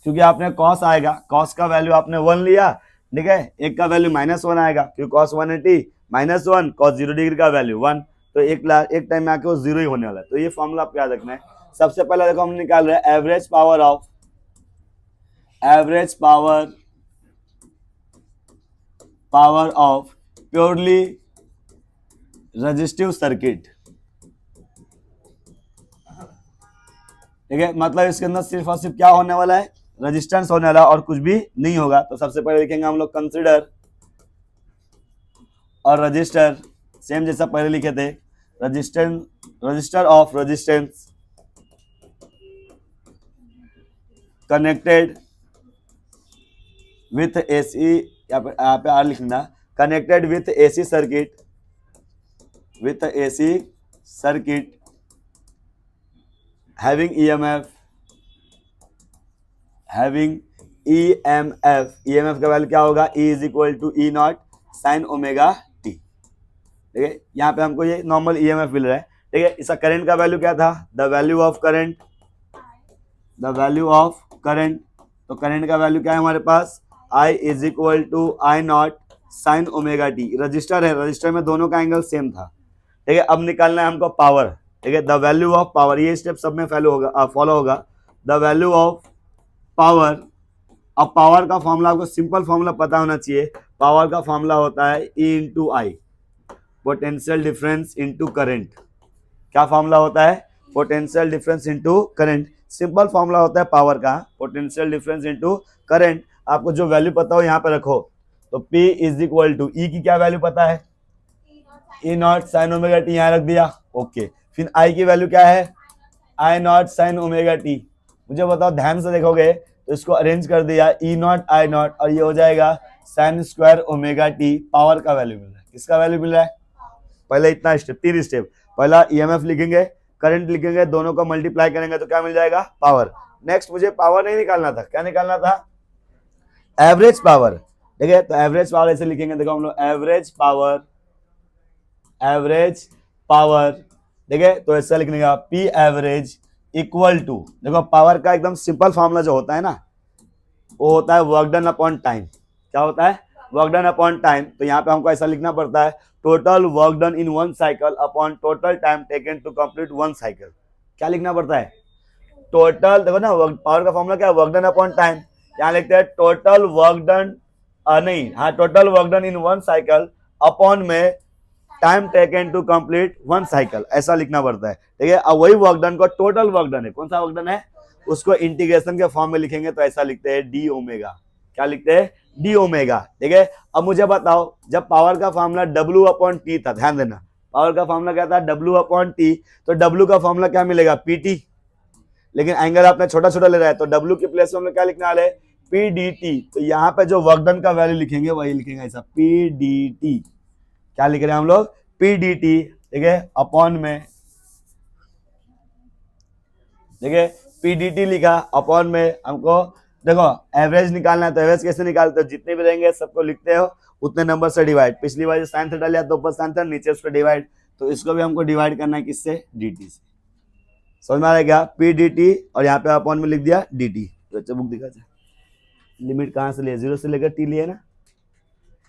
क्योंकि आपने कॉस आएगा, कॉस का वैल्यू आपने 1 लिया, ठीक है, एक का वैल्यू -1 आएगा, क्योंकि कॉस 180 -1 कॉस 0 डिग्री का वैल्यू 1, तो एक टाइम में आके वो 0 ही होने वाला है। तो ये फॉर्मूला आपको याद रखना है। सबसे पहले देखो हम निकाल रहे हैं average power of purely resistive circuit, ठीक है। मतलब इसके अंदर सिर्फ और सिर्फ क्या होने वाला है, रेजिस्टेंस होने वाला, और कुछ भी नहीं होगा। तो सबसे पहले लिखेंगे हम लोग कंसीडर और रजिस्टर, सेम जैसा पहले लिखे थे, resistor of resistance connected with AC, यहाँ पे आर लिखना, connected with AC circuit having EMF का वैल्यू क्या होगा, E is equal to E naught sine omega T, ठीक है। यहाँ पे हमको ये नॉर्मल EMF मिल रहा है, ठीक है। इसका करंट का वैल्यू क्या था, द वैल्यू ऑफ करंट, तो करंट का वैल्यू क्या है हमारे पास, I is equal to I naught sine omega T. Resistor है, रजिस्टर में दोनों का एंगल सेम था, ठीक है। अब निकालना है हमको पावर, ठीक है, द वैल्यू ऑफ पावर, ये स्टेप सब में फॉलो होगा, द वैल्यू ऑफ पावर। अब पावर का फॉर्मूला आपको सिंपल फॉर्मूला पता होना चाहिए, पावर का फॉर्मूला होता है E इंटू आई, पोटेंशियल डिफरेंस इंटू करंट। क्या फॉर्मूला होता है, potential difference into current, simple formula होता है पावर का, पोटेंशियल डिफरेंस इंटू करंट। आपको जो वैल्यू पता हो यहाँ पे रखो, तो P इज इक्वल टू, ई की क्या वैल्यू पता है, E naught sine omega T, यहाँ रख दिया, ओके। फिर I की वैल्यू क्या है, I not sine omega T. मुझे बताओ, ध्यान से देखोगे तो इसको अरेंज कर दिया, ई नॉट आई नॉट, और ये हो जाएगा sign square omega T. Power का वैल्यू मिल रहा है, किसका वैल्यू मिल रहा है? पहले इतना स्टेप, 3 स्टेप। पहला ईएमएफ लिखेंगे, करंट लिखेंगे, दोनों को मल्टीप्लाई करेंगे तो क्या मिल जाएगा? पावर। नेक्स्ट मुझे पावर नहीं निकालना था, क्या निकालना था? Average power. ठीक है, तो एवरेज पावर ऐसे लिखेंगे, देखो हम लोग एवरेज पावर, एवरेज पावर, ठीक है, तो ऐसा लिखने का पी एवरेज इक्वल टू, देखो पावर का एकदम सिंपल फॉर्मूला जो होता है ना, वो होता है वर्क डन अपॉन टाइम। क्या होता है? Work done upon time. तो यहाँ पे हमको ऐसा लिखना पड़ता है, total work done in one cycle upon total time taken to complete one cycle. क्या लिखना पड़ता है? टोटल, देखो ना पावर का फॉर्मूला क्या है? Work done upon time. यहाँ लिखते हैं टोटल वर्क डन, नहीं हाँ, total work done in one cycle upon में time taken to complete one cycle, ऐसा लिखना पड़ता है। ठीक है, अब वही वर्क डन को टोटल वर्क डन है, कौन सा वर्क डन है, उसको इंटीग्रेशन के फॉर्म में लिखेंगे तो ऐसा लिखते हैं डी ओमेगा। क्या लिखते हैं? D omega. ठीक है, अब मुझे बताओ, जब पावर का फॉर्मूला डब्ल्यू अपॉन टी था, ध्यान देना, पावर का फॉर्मूला क्या था? W upon T. तो डब्ल्यू का फॉर्मूला क्या मिलेगा? पीटी। लेकिन एंगल आपने छोटा छोटा ले रहा है, तो डब्ल्यू के प्लेस में हम लोग क्या लिखने वाले? P D T. तो यहाँ पे जो वर्क डन का वैल्यू लिखेंगे वही लिखेंगे ऐसा, पी डी टी। क्या लिख रहे हैं हम लोग? P D T. ठीक है, अपॉन में, देखिए पीडीटी लिखा, अपॉन में हमको देखो एवरेज निकालना है, तो एवरेज कैसे निकालते हो? जितने भी रहेंगे सबको लिखते हो उतने नंबर से डिवाइड। पिछली बार साइन थीटा लिया तो ऊपर साइन थीटा, नीचे उसको डिवाइड, तो इसको भी हमको डिवाइड करना है किससे? dt से। समझ में आ रहा है क्या? पी डी टी, और यहाँ पे अपॉन में लिख दिया dt। तो अच्छा बुक दिखा था, लिमिट कहाँ से लिए? 0 से लेकर t लिए ना।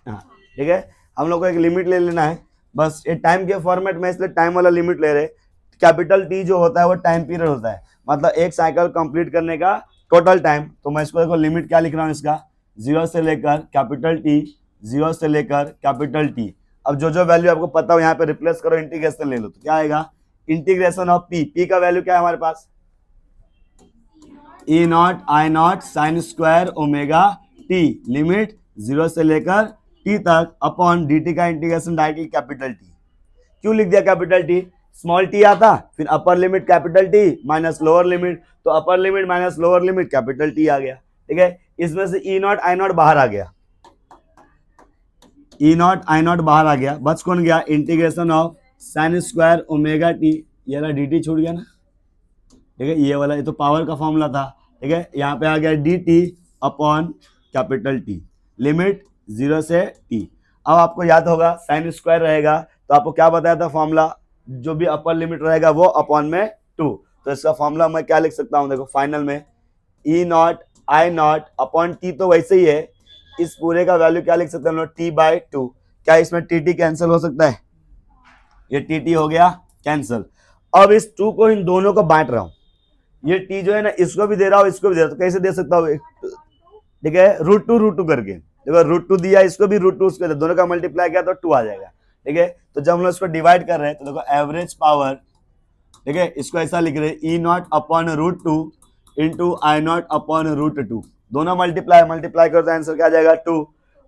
हाँ ठीक है, हम लोग को एक लिमिट ले लेना है बस, ये टाइम के फॉर्मेट में, इसलिए टाइम वाला लिमिट ले रहे। कैपिटल टी जो होता है वो टाइम पीरियड होता है, मतलब एक साइकिल कंप्लीट करने का टोटल टाइम। तो मैं इसको देखो लिमिट क्या लिख रहा हूँ इसका, 0 से लेकर कैपिटल टी, 0 से लेकर कैपिटल टी। अब जो जो वैल्यू आपको पता हो यहाँ पे रिप्लेस करो, इंटीग्रेशन ले लो, तो क्या आएगा? Integration of P. पी का वैल्यू क्या है हमारे पास? E naught I not sine square omega T, limit 0 से लेकर टी तक, अपॉन dt का इंटीग्रेशन डायरेक्टली कैपिटल टी। क्यों लिख दिया कैपिटल टी? स्मॉल टी आता, फिर upper limit capital T minus lower limit, तो upper limit minus lower limit capital T आ गया। ठीक है, इसमें से ई नॉट आई नॉट बाहर आ गया, ई नॉट आई नॉट बाहर आ गया, बच कौन गया? Integration of sine square omega T. ये वाला dt छूट गया ना। ठीक है, ये वाला, ये तो पावर का फॉर्मूला था। ठीक है, यहाँ पे आ गया dt upon capital T, limit 0 से t। अब आपको याद होगा साइन स्क्वायर रहेगा, तो आपको क्या बताया था फॉर्मूला? जो भी अपर लिमिट रहेगा वो अपॉन में 2। तो इसका फॉर्मूला मैं क्या लिख सकता हूँ? देखो फाइनल में E naught I naught upon T, तो वैसे ही है, इस पूरे का वैल्यू क्या लिख सकते हैं हम लोग? t/2। क्या इसमें टी कैंसिल हो सकता है? ये टी हो गया कैंसिल। अब इस 2 को इन दोनों को बांट रहा हूँ, ये t जो है ना, इसको भी दे रहा हूँ, इसको भी दे रहा हूँ, तो कैसे दे सकता हूँ? ठीक है, √2 करके, देखो √2 दिया, इसको भी √2, उसको दोनों का मल्टीप्लाई किया तो 2 आ जाएगा। ठीक है, तो जब हम लोग इसको डिवाइड कर रहे हैं तो देखो एवरेज पावर, ठीक है, इसको ऐसा लिख रहे हैं E not upon √2 into I naught upon √2, दोनों मल्टीप्लाई करते आंसर क्या आ जाएगा? 2।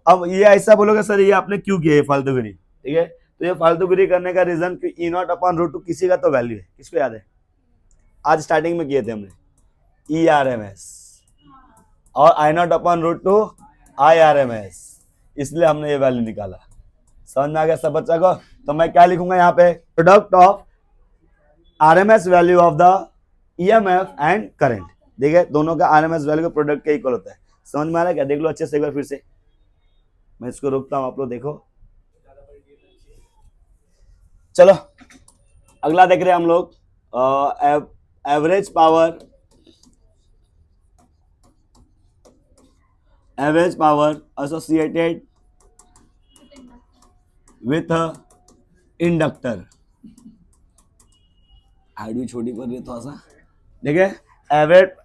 अब ये ऐसा बोलोगे सर ये आपने क्यों किया, ये फालतूगिरी। ठीक है, तो ये फालतूगिरी करने का रीजन कि ई नॉट अपॉन √2 किसी का तो वैल्यू है, किसको याद है? आज स्टार्टिंग में किए थे हमने, ERMS, और आई नॉट अपॉन √2 IRMS, इसलिए हमने ये वैल्यू निकाला। समझ में आ गया सब बच्चा को? तो मैं क्या लिखूंगा यहाँ पे? Product of RMS value of the EMF and current. देखिए दोनों का RMS वैल्यू का प्रोडक्ट के इक्वल होता है। समझ में आ रहा है क्या? देख लो अच्छे से एक बार फिर से, मैं इसको रोकता हूँ, आप लोग देखो। चलो अगला देख रहे हैं हम लोग, average power, average power associated with inductor. ID छोटी कर रही है थोड़ा सा। ठीक है,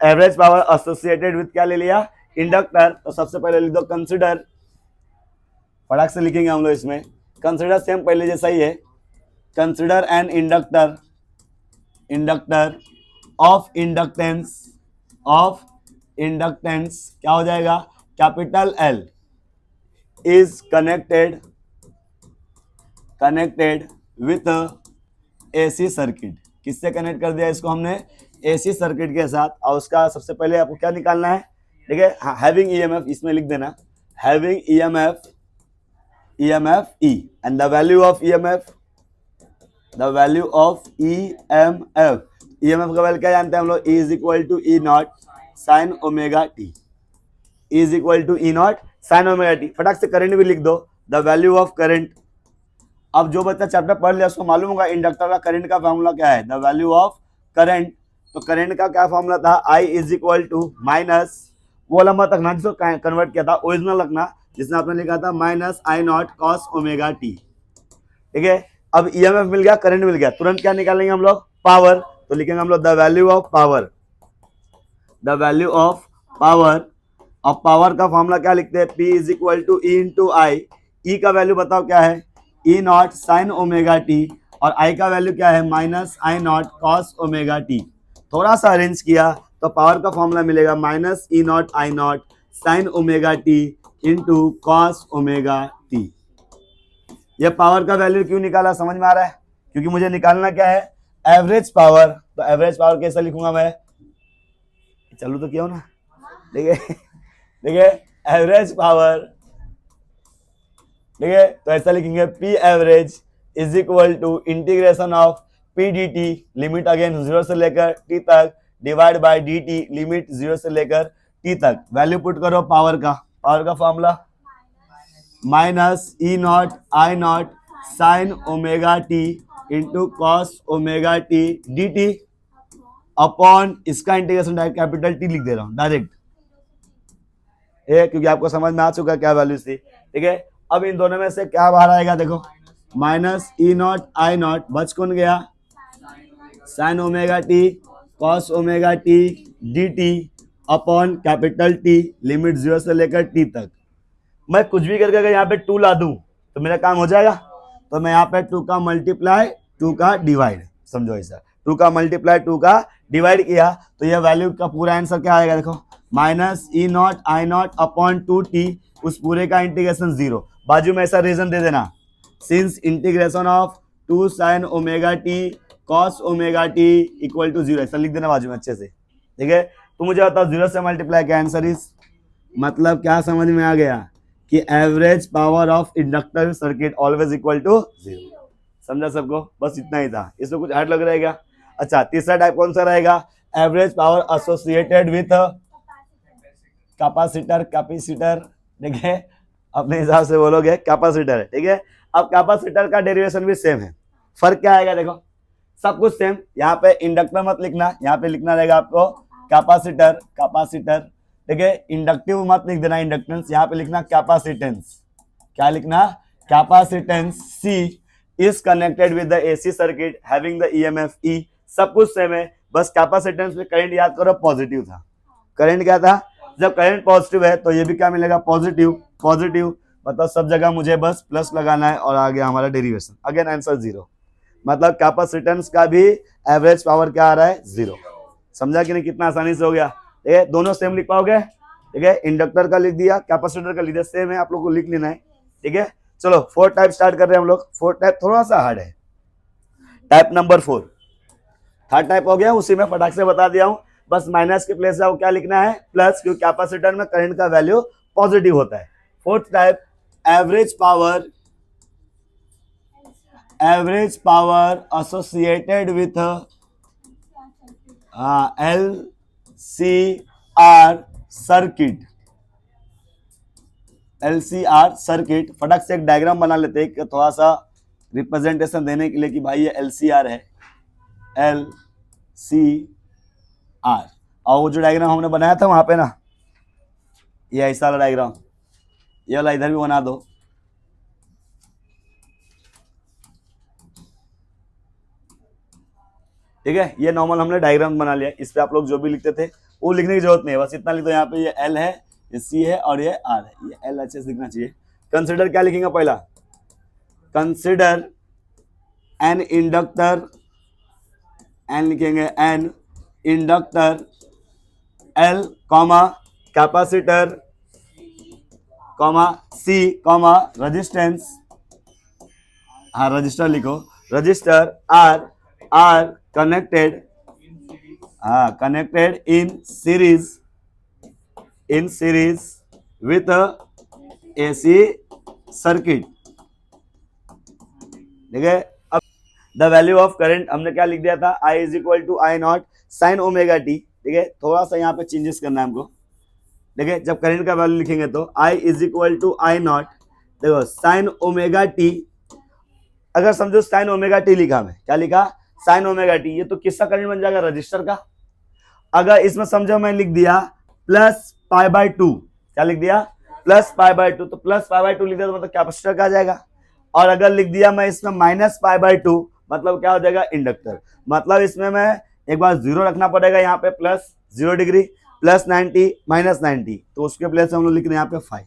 एवरेज पावर एसोसिएटेड विथ क्या ले लिया? इंडक्टर। तो सबसे पहले लिख दो कंसिडर, फटाक से लिखेंगे हम लोग इसमें, कंसिडर सेम पहले जैसा ही है, consider an inductor, inductor of inductance क्या हो जाएगा? Capital L is connected with AC circuit. किससे कनेक्ट कर दिया इसको हमने? एसी सर्किट के साथ, और उसका सबसे पहले आपको क्या निकालना है, ठीक है, हाँ, हैविंग ईएमएफ इसमें लिख देना, having EMF EMF E, and the value of EMF, the value of EMF, EMF का वैल्यू क्या जानते हैं हम लोग, E is equal to E not sine omega T, is equal to E not sine omega T. फटाक से current भी लिख दो, द वैल्यू ऑफ करंट। अब जो बच्चा चैप्टर पढ़ लिया उसको मालूम होगा इंडक्टर का करंट का फॉर्मूला क्या है, द वैल्यू ऑफ करंट। तो करंट का क्या फॉर्मूला था, I is equal to minus, वो लंबा तक ना जिसको कन्वर्ट किया था ओरिजिनल रखना, जिसने आपने लिखा था minus I not cos omega T, ठीक है। अब ईएमएफ मिल गया, करंट मिल गया, तुरंत क्या निकालेंगे हम लोग, पावर। तो लिखेंगे हम लोग the value of power, the value of power. अब पावर का फॉर्मूला क्या लिखते हैं, P is equal to E into I. E का वैल्यू बताओ क्या है, E not sine omega T, और आई का वैल्यू क्या है, minus I not cos omega T. थोड़ा सा अरेंज किया तो पावर का फॉर्मूला मिलेगा minus E naught I not sine omega T into cos omega T. ये पावर का वैल्यू क्यों निकाला समझ में आ रहा है, क्योंकि मुझे निकालना क्या है, एवरेज पावर। तो एवरेज पावर कैसे लिखूंगा मैं, चलो तो क्या हो ना, ठीक है, ठीक है, एवरेज पावर, ठीक है। तो ऐसा लिखेंगे P average is equal to integration of P D T, limit again 0 से लेकर टी तक, divide by D T, limit 0 से लेकर टी तक। वैल्यू पुट करो पावर का formula minus E naught I not sine omega T into cos omega T D T upon, इसका integration direct capital T लिख दे रहा हूं डायरेक्ट, क्योंकि आपको समझ में आ चुका क्या वैल्यू थी, ठीक है। अब इन दोनों में से क्या बाहर आएगा, देखो minus E naught I not, बच कौन गया, sign omega T cos omega T D T upon capital T, limit 0 से लेकर टी तक। मैं कुछ भी करके अगर यहाँ पे 2 ला दूं तो मेरा काम हो जाएगा। तो मैं यहाँ पे 2 का मल्टीप्लाई 2 का डिवाइड, समझो ऐसा, 2 का मल्टीप्लाई 2 का डिवाइड किया तो यह वैल्यू का पूरा आंसर क्या आएगा, देखो minus E naught I naught upon 2t, उस पूरे का इंटीग्रेशन 0। बाजू में ऐसा रीजन दे देना, since integration of 2 sine omega T cos omega T equal to 0, ऐसा लिख देना बाजू में अच्छे से, ठीक है। तो मुझे बताओ 0 से मल्टीप्लाई क्या आंसर इज, मतलब क्या समझ में आ गया कि average power of inductor circuit always equal to 0। समझा सबको, बस इतना ही था, इसमें कुछ हार्ड लग रहेगा। अच्छा, तीसरा टाइप कौन सा रहेगा, average power associated with capacitor, capacitor, ठीक है, अपने हिसाब से बोलोगे कैपेसिटर, ठीक है। अब कैपेसिटर का डेरिवेशन भी सेम है, फर्क क्या आएगा, देखो सब कुछ सेम। यहाँ पे इंडक्टर मत लिखना, यहाँ पे लिखना रहेगा आपको कैपेसिटर, कैपेसिटर, ठीक है। इंडक्टिव मत लिख देना इंडक्टेंस, यहाँ पे लिखना कैपेसिटेंस, क्या लिखना, capacitance. C is connected with the AC circuit having the EMF E, सब कुछ सेम है, बस कैपेसिटेंस में करंट याद करो पॉजिटिव था। करंट क्या था, जब करंट पॉजिटिव है तो ये भी क्या मिलेगा, पॉजिटिव, पॉजिटिव, मतलब सब जगह मुझे बस प्लस लगाना है और आ गया हमारा डेरिवेशन, अगेन आंसर 0। मतलब कैपेसिटेंस का भी एवरेज पावर क्या आ रहा है, 0। समझा कि नहीं, कितना आसानी से हो गया, ठीक है। दोनों सेम लिख पाओगे, ठीक है, इंडक्टर का लिख दिया, कैपेसिटर का लिख दिया, सेम है, आप लोग को लिख लेना है, ठीक है। चलो 4 टाइप स्टार्ट कर रहे हैं हम लोग। 4 टाइप थोड़ा सा हार्ड है, टाइप नंबर 4, थर्ड टाइप हो गया, उसी में फटाक से बता दिया हूं, बस माइनस के प्लेस जाओ क्या लिखना है, प्लस, क्योंकि कैपेसिटर में करंट का वैल्यू पॉजिटिव होता है। 4th type average power, average power associated with LCR circuit, LCR circuit. फटाक से एक डायग्राम बना लेते हैं थोड़ा सा रिप्रेजेंटेशन देने के लिए कि भाई ये LCR है, LCR। और वो जो डायग्राम हमने बनाया था वहां पे ना, ये ऐसा वाला डायग्राम, ये वाला इधर भी बना दो, ठीक है। ये नॉर्मल हमने डायग्राम बना लिया, इस पे आप लोग जो भी लिखते थे वो लिखने की जरूरत नहीं है, बस इतना लिख दो, यहाँ पे ये L है, ये C है और ये R है, ये L अच्छे से लिखना चाहिए। कंसिडर क्या लिखेंगे पहला, कंसिडर एन इंडक्टर, एन लिखेंगे an inductor, L comma capacitor comma C comma resistance, हाँ रजिस्टर लिखो, रजिस्टर R, R कनेक्टेड हाँ, connected in series with AC circuit. ठीक है, अब द वैल्यू ऑफ करंट हमने क्या लिख दिया था, I is equal to I not sine omega T. ठीक है, थोड़ा सा यहाँ पे चेंजेस करना है हमको। देखिए, जब करंट का वैल्यू लिखेंगे तो I is equal to I naught, देखो साइन ओमेगा टी, अगर समझो साइन ओमेगा टी लिखा, मैं क्या लिखा, साइन ओमेगा टी, ये तो किसका करंट बन जाएगा, रजिस्टर का। अगर इसमें समझो मैं लिख दिया प्लस पाई बाय टू, क्या लिख दिया, प्लस पाई बाय टू, तो प्लस पाई बाय टू लिख दिया तो मतलब कैपेसिटर का आ जाएगा। और अगर लिख दिया मैं इसमें माइनस पाई बाय टू, मतलब क्या हो जाएगा, इंडक्टर। मतलब इसमें मैं एक बार जीरो रखना पड़ेगा यहाँ पे, प्लस 0 डिग्री, प्लस 90 माइनस 90, तो उसके प्लेस हम लोग लिख रहे हैं यहाँ पे 5।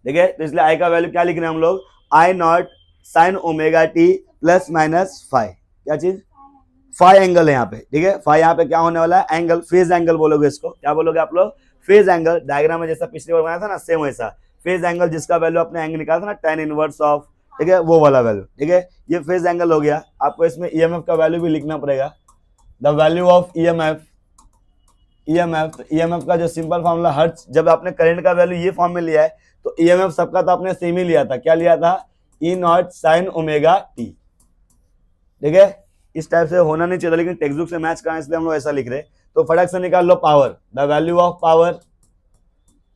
ठीक है, तो इसलिए आई का वैल्यू क्या लिख रहे हैं हम लोग, I not sine omega T plus minus 5, क्या चीज, 5 एंगल है यहाँ पे। ठीक है, 5 यहाँ पे क्या होने वाला है, एंगल, फेज एंगल बोलोगे इसको, क्या बोलोगे आप लोग, फेज एंगल। डायग्राम में जैसा पिछली बार बनाया था ना, सेम वैसा फेज एंगल, जिसका वैल्यू अपने एंगल निकाला था ना, tan इनवर्स ऑफ, ठीक है, वो वाला वैल्यू। ठीक है, ये फेज एंगल हो गया। आपको इसमें ईएमएफ का वैल्यू भी लिखना पड़ेगा, the value of EMF. EMF का जो सिंपल फॉर्मूला, हर जब आपने करंट का वैल्यू ये फॉर्म में लिया है तो ईएमएफ सबका तो आपने सेम ही लिया था, क्या लिया था, ई नॉट साइन ओमेगा टी। ठीक है, इस टाइप से होना नहीं चाहिए, लेकिन टेक्स्ट बुक से मैच करना, इसलिए हम लोग ऐसा लिख रहे हैं। तो फटाक से निकाल लो power, the value of power,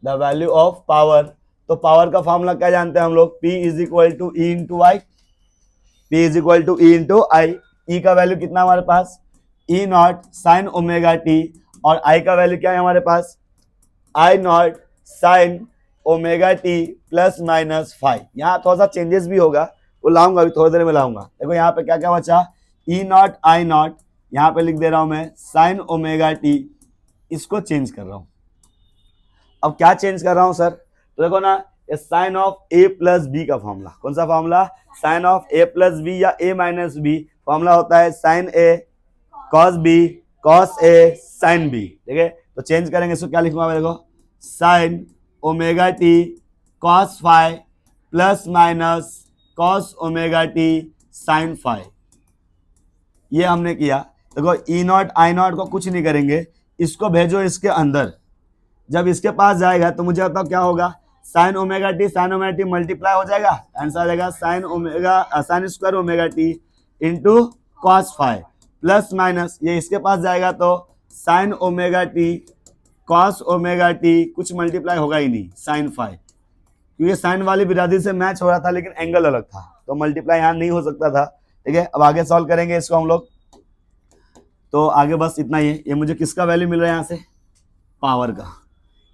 the value of power. तो पावर का फॉर्मूला क्या जानते हैं हम लोग, P is equal to E into I, P is equal to E into I. E का वैल्यू कितना हमारे पास, E not sine omega T, और आई का वैल्यू क्या है हमारे पास, I not sine omega T plus minus 5। यहाँ थोड़ा सा चेंजेस भी होगा, वो लाऊंगा अभी थोड़ी देर में लाऊंगा। देखो यहाँ पे क्या क्या बचा, ई नॉट आई नॉट, यहाँ पे लिख दे रहा हूं मैं साइन ओमेगा टी, इसको चेंज कर रहा हूं। अब क्या चेंज कर रहा हूं सर, तो देखो ना, ये sine of A plus B का फॉर्मूला, कौन सा formula, sine of A plus B या ए माइनस बी, फॉर्मूला होता है sine A cos B cos A sine B. ठीक है, तो चेंज करेंगे, इसको क्या लिखूंगा मैं, देखो sine omega T cos 5 plus minus cos omega T sine 5। ये हमने किया। देखो ई नॉट आई नॉट को कुछ नहीं करेंगे, इसको भेजो इसके अंदर, जब इसके पास जाएगा तो मुझे बताओ क्या होगा, साइन ओमेगा टी मल्टीप्लाई हो जाएगा, आंसर आ जाएगा sine omega sine square omega T into cos 5 plus minus, ये इसके पास जाएगा तो sign omega T cos omega T, कुछ मल्टीप्लाई होगा ही नहीं, साइन 5, क्योंकि साइन वाली बिरादरी से मैच हो रहा था लेकिन एंगल अलग था, तो मल्टीप्लाई यहाँ नहीं हो सकता था। ठीक है, अब आगे सॉल्व करेंगे इसको हम लोग। तो आगे बस इतना ही है। ये मुझे किसका वैल्यू मिल रहा है यहाँ से, पावर का।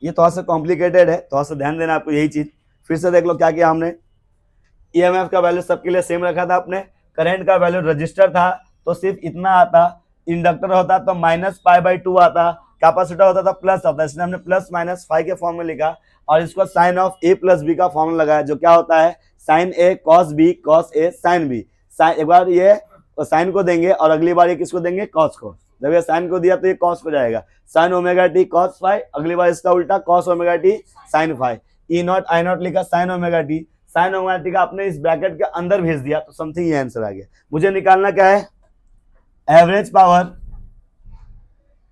ये थोड़ा सा कॉम्प्लिकेटेड है, थोड़ा सा ध्यान देना आपको, यही चीज फिर से देख लो क्या किया हमने। ईएमएफ का वैल्यू सबके लिए सेम रखा था आपने, करंट का वैल्यू रजिस्टर था तो सिर्फ इतना आता, इंडक्टर होता तो माइनस पाई बाई टू आता, कैपेसिटर होता था प्लस आता, इसलिए हमने प्लस माइनस 5 के फॉर्म में लिखा, और इसको sine of A plus B का फॉर्मूला लगाया, जो क्या होता है sine A cos B cos A sine B. एक बार ये साइन को देंगे और अगली बार ये किसको देंगे, कॉस को। जब ये साइन को दिया तो ये कॉस को जाएगा, साइन ओमेगा टी कॉस 5, अगली बार इसका उल्टा cos omega T sine 5। E naught I naught लिखा sine omega T, sine omega T का आपने इस ब्रैकेट के अंदर भेज दिया तो समथिंग ये आंसर आ गया। मुझे निकालना क्या है, एवरेज पावर।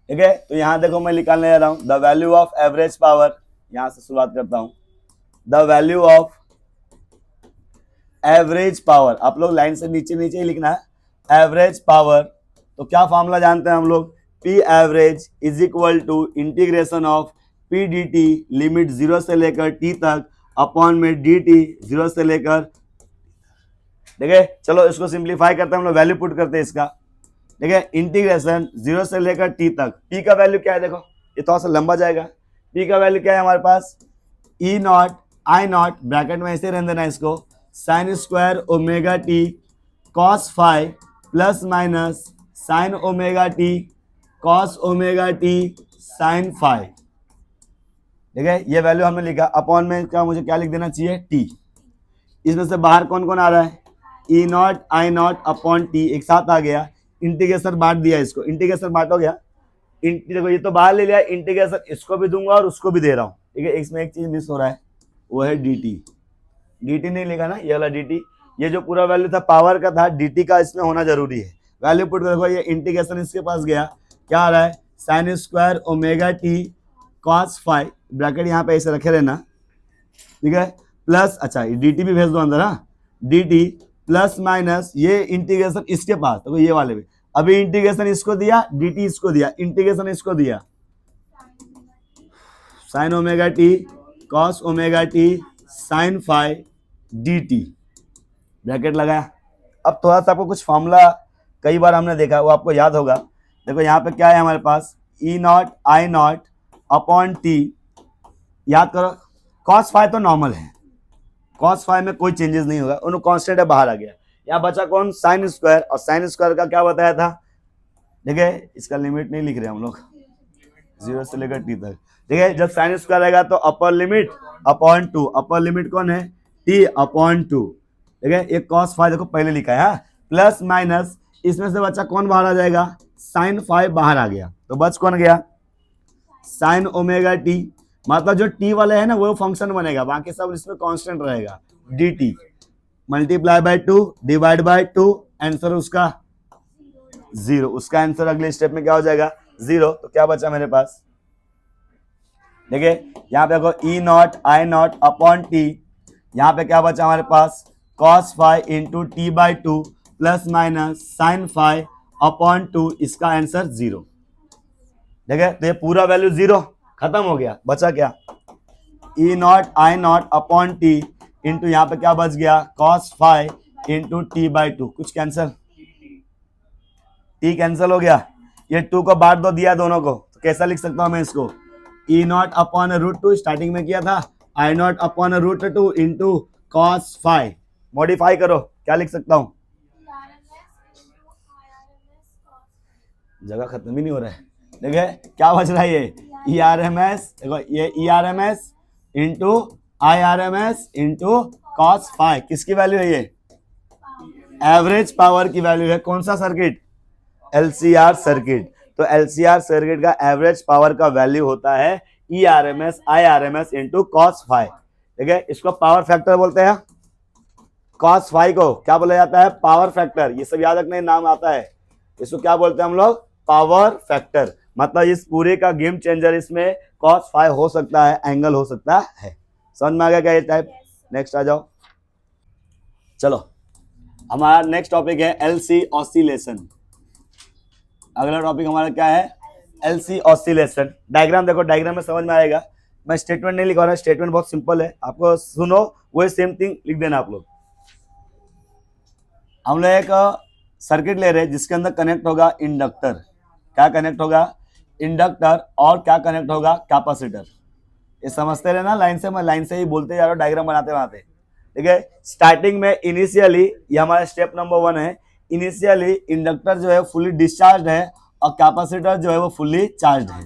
ठीक है, तो यहां देखो मैं निकालने जा रहा हूं the value of average power. यहां से शुरुआत करता हूं, the value of average power, आप लोग लाइन से नीचे नीचे ही लिखना है, एवरेज पावर। तो क्या फॉर्मूला जानते हैं हम लोग, P average is equal to integration of P D T, limit 0 से लेकर टी तक, अपॉन में डी टी 0 से लेकर। ठीक है, चलो इसको सिंप्लीफाई करते हैं हम लोग, वैल्यू पुट करते हैं इसका। ठीक है, इंटीग्रेशन 0 से लेकर टी तक, पी का वैल्यू क्या है, देखो ये थोड़ा सा लंबा जाएगा, पी का वैल्यू क्या है हमारे पास, E naught I naught, bracket में ऐसे रहने देना इसको, sine square omega T cos 5 plus minus sine omega T cos omega T sine 5। ठीक है, ये वैल्यू हमने लिखा, अपॉन में क्या मुझे क्या लिख देना चाहिए, टी। इसमें से बाहर कौन कौन आ रहा है, E naught I naught upon T एक साथ आ गया, इंटीग्रेशन बांट दिया, इसको इंटीग्रेशन बांट हो गया। देखो ये तो बाहर ले लिया, इंटीग्रेशन इसको भी दूंगा और उसको भी दे रहा हूँ। ठीक है, इसमें एक चीज मिस हो रहा है, वो है डी टी। डी टी नहीं लिखा ना, ये वाला डी टी, ये जो पूरा वैल्यू था पावर का था, डी टी का इसमें होना जरूरी है। वैल्यू पुट देखो, ये इंटीग्रेशन इसके पास गया, क्या आ रहा है, sign square omega T cos five, bracket यहाँ पे ऐसे रखे रहना, ठीक है, प्लस, अच्छा डी टी भी भेज दो अंदर, हाँ, डी टी प्लस माइनस ये इंटीग्रेशन इसके पास तो ये वाले भी, अभी इंटीग्रेशन इसको दिया, डी टी इसको दिया, इंटीग्रेशन इसको दिया, sine omega T cos omega T sine five D T, bracket लगाया। अब थोड़ा सा आपको कुछ फॉर्मूला कई बार हमने देखा वो आपको याद होगा। देखो यहाँ पे क्या है हमारे पास, E naught I naught upon T, याद करो कॉस फाइव तो नॉर्मल है, कॉस फाइव में कोई चेंजेस नहीं होगा, उन्होंने कांस्टेंट है बाहर आ गया। यहाँ बचा कौन, साइन स्क्वायर, और साइन स्क्वायर का क्या बताया था, ठीक है, इसका लिमिट नहीं लिख रहे हम लोग, 0 से लेकर टी तक, ठीक है। जब साइन स्क्वायर रहेगा तो upper limit upon two, upper limit कौन है, टी अपॉन टू, ठीक है। एक कॉस फाइव देखो पहले लिखा है, प्लस माइनस, इसमें से बच्चा कौन बाहर आ जाएगा, साइन फाइव बाहर आ गया, तो बच कौन गया, साइन ओमेगा टी, मतलब जो टी वाले है ना वो फंक्शन बनेगा, बाकी सब इसमें कांस्टेंट रहेगा, D T multiply by two divide by two, answer उसका 0, उसका आंसर अगले स्टेप में क्या हो जाएगा 0। तो क्या बचा मेरे पास, देखिए यहाँ पे देखो E naught I naught upon T, यहाँ पे क्या बचा हमारे पास, cos five into T by two plus minus sine five upon two, इसका आंसर 0, ठीक है। तो ये पूरा वैल्यू 0 खत्म हो गया, बचा क्या, E naught I naught upon T into यहाँ पे क्या बच गया, cos five into T by two, कुछ कैंसिल, टी कैंसिल हो गया, ये 2 को बांट दो दिया दोनों को, तो कैसा लिख सकता हूं मैं इसको, E not upon root two, starting में किया था, I naught upon root two into cos five, modify करो, क्या लिख सकता हूं, जगह खत्म ही नहीं हो रहा है, देखिए क्या बच रहा है, ये ई आर एम एस, देखो ये E R M S into I R M S into cos five, किसकी वैल्यू है ये, एवरेज पावर की वैल्यू है, कौन सा सर्किट, एलसीआर सर्किट। तो एलसीआर सर्किट का एवरेज पावर का वैल्यू होता है E R M S I R M S into cos five, ठीक है, इसको पावर फैक्टर बोलते हैं, कॉस फाइव को क्या बोला जाता है, पावर फैक्टर, ये सब याद रखने नाम आता है, इसको क्या बोलते हैं हम लोग, पावर फैक्टर, मतलब इस पूरे का गेम चेंजर, इसमें कॉस फाइव हो सकता है, एंगल हो सकता है, समझ में आ गया क्या ये टाइप। नेक्स्ट आ जाओ, चलो हमारा नेक्स्ट टॉपिक है एलसी ऑसिलेशन। अगला टॉपिक हमारा क्या है, एलसी ऑसिलेशन। डायग्राम देखो, डायग्राम में समझ में आएगा, मैं स्टेटमेंट नहीं लिखा रहा, स्टेटमेंट बहुत सिंपल है, आपको सुनो वही सेम थिंग लिख देना आप लोग। हम लोग एक सर्किट ले रहे हैं जिसके अंदर कनेक्ट होगा इंडक्टर, क्या कनेक्ट होगा, इंडक्टर, और क्या कनेक्ट होगा, कैपेसिटर, ये समझते रहना लाइन से, मैं लाइन से ही बोलते जा रहा हूँ, डायग्राम बनाते बनाते, ठीक है। स्टार्टिंग में इनिशियली, ये हमारा स्टेप नंबर 1 है, इनिशियली इंडक्टर जो है फुली डिस्चार्ज है और कैपेसिटर जो है वो फुली चार्ज है,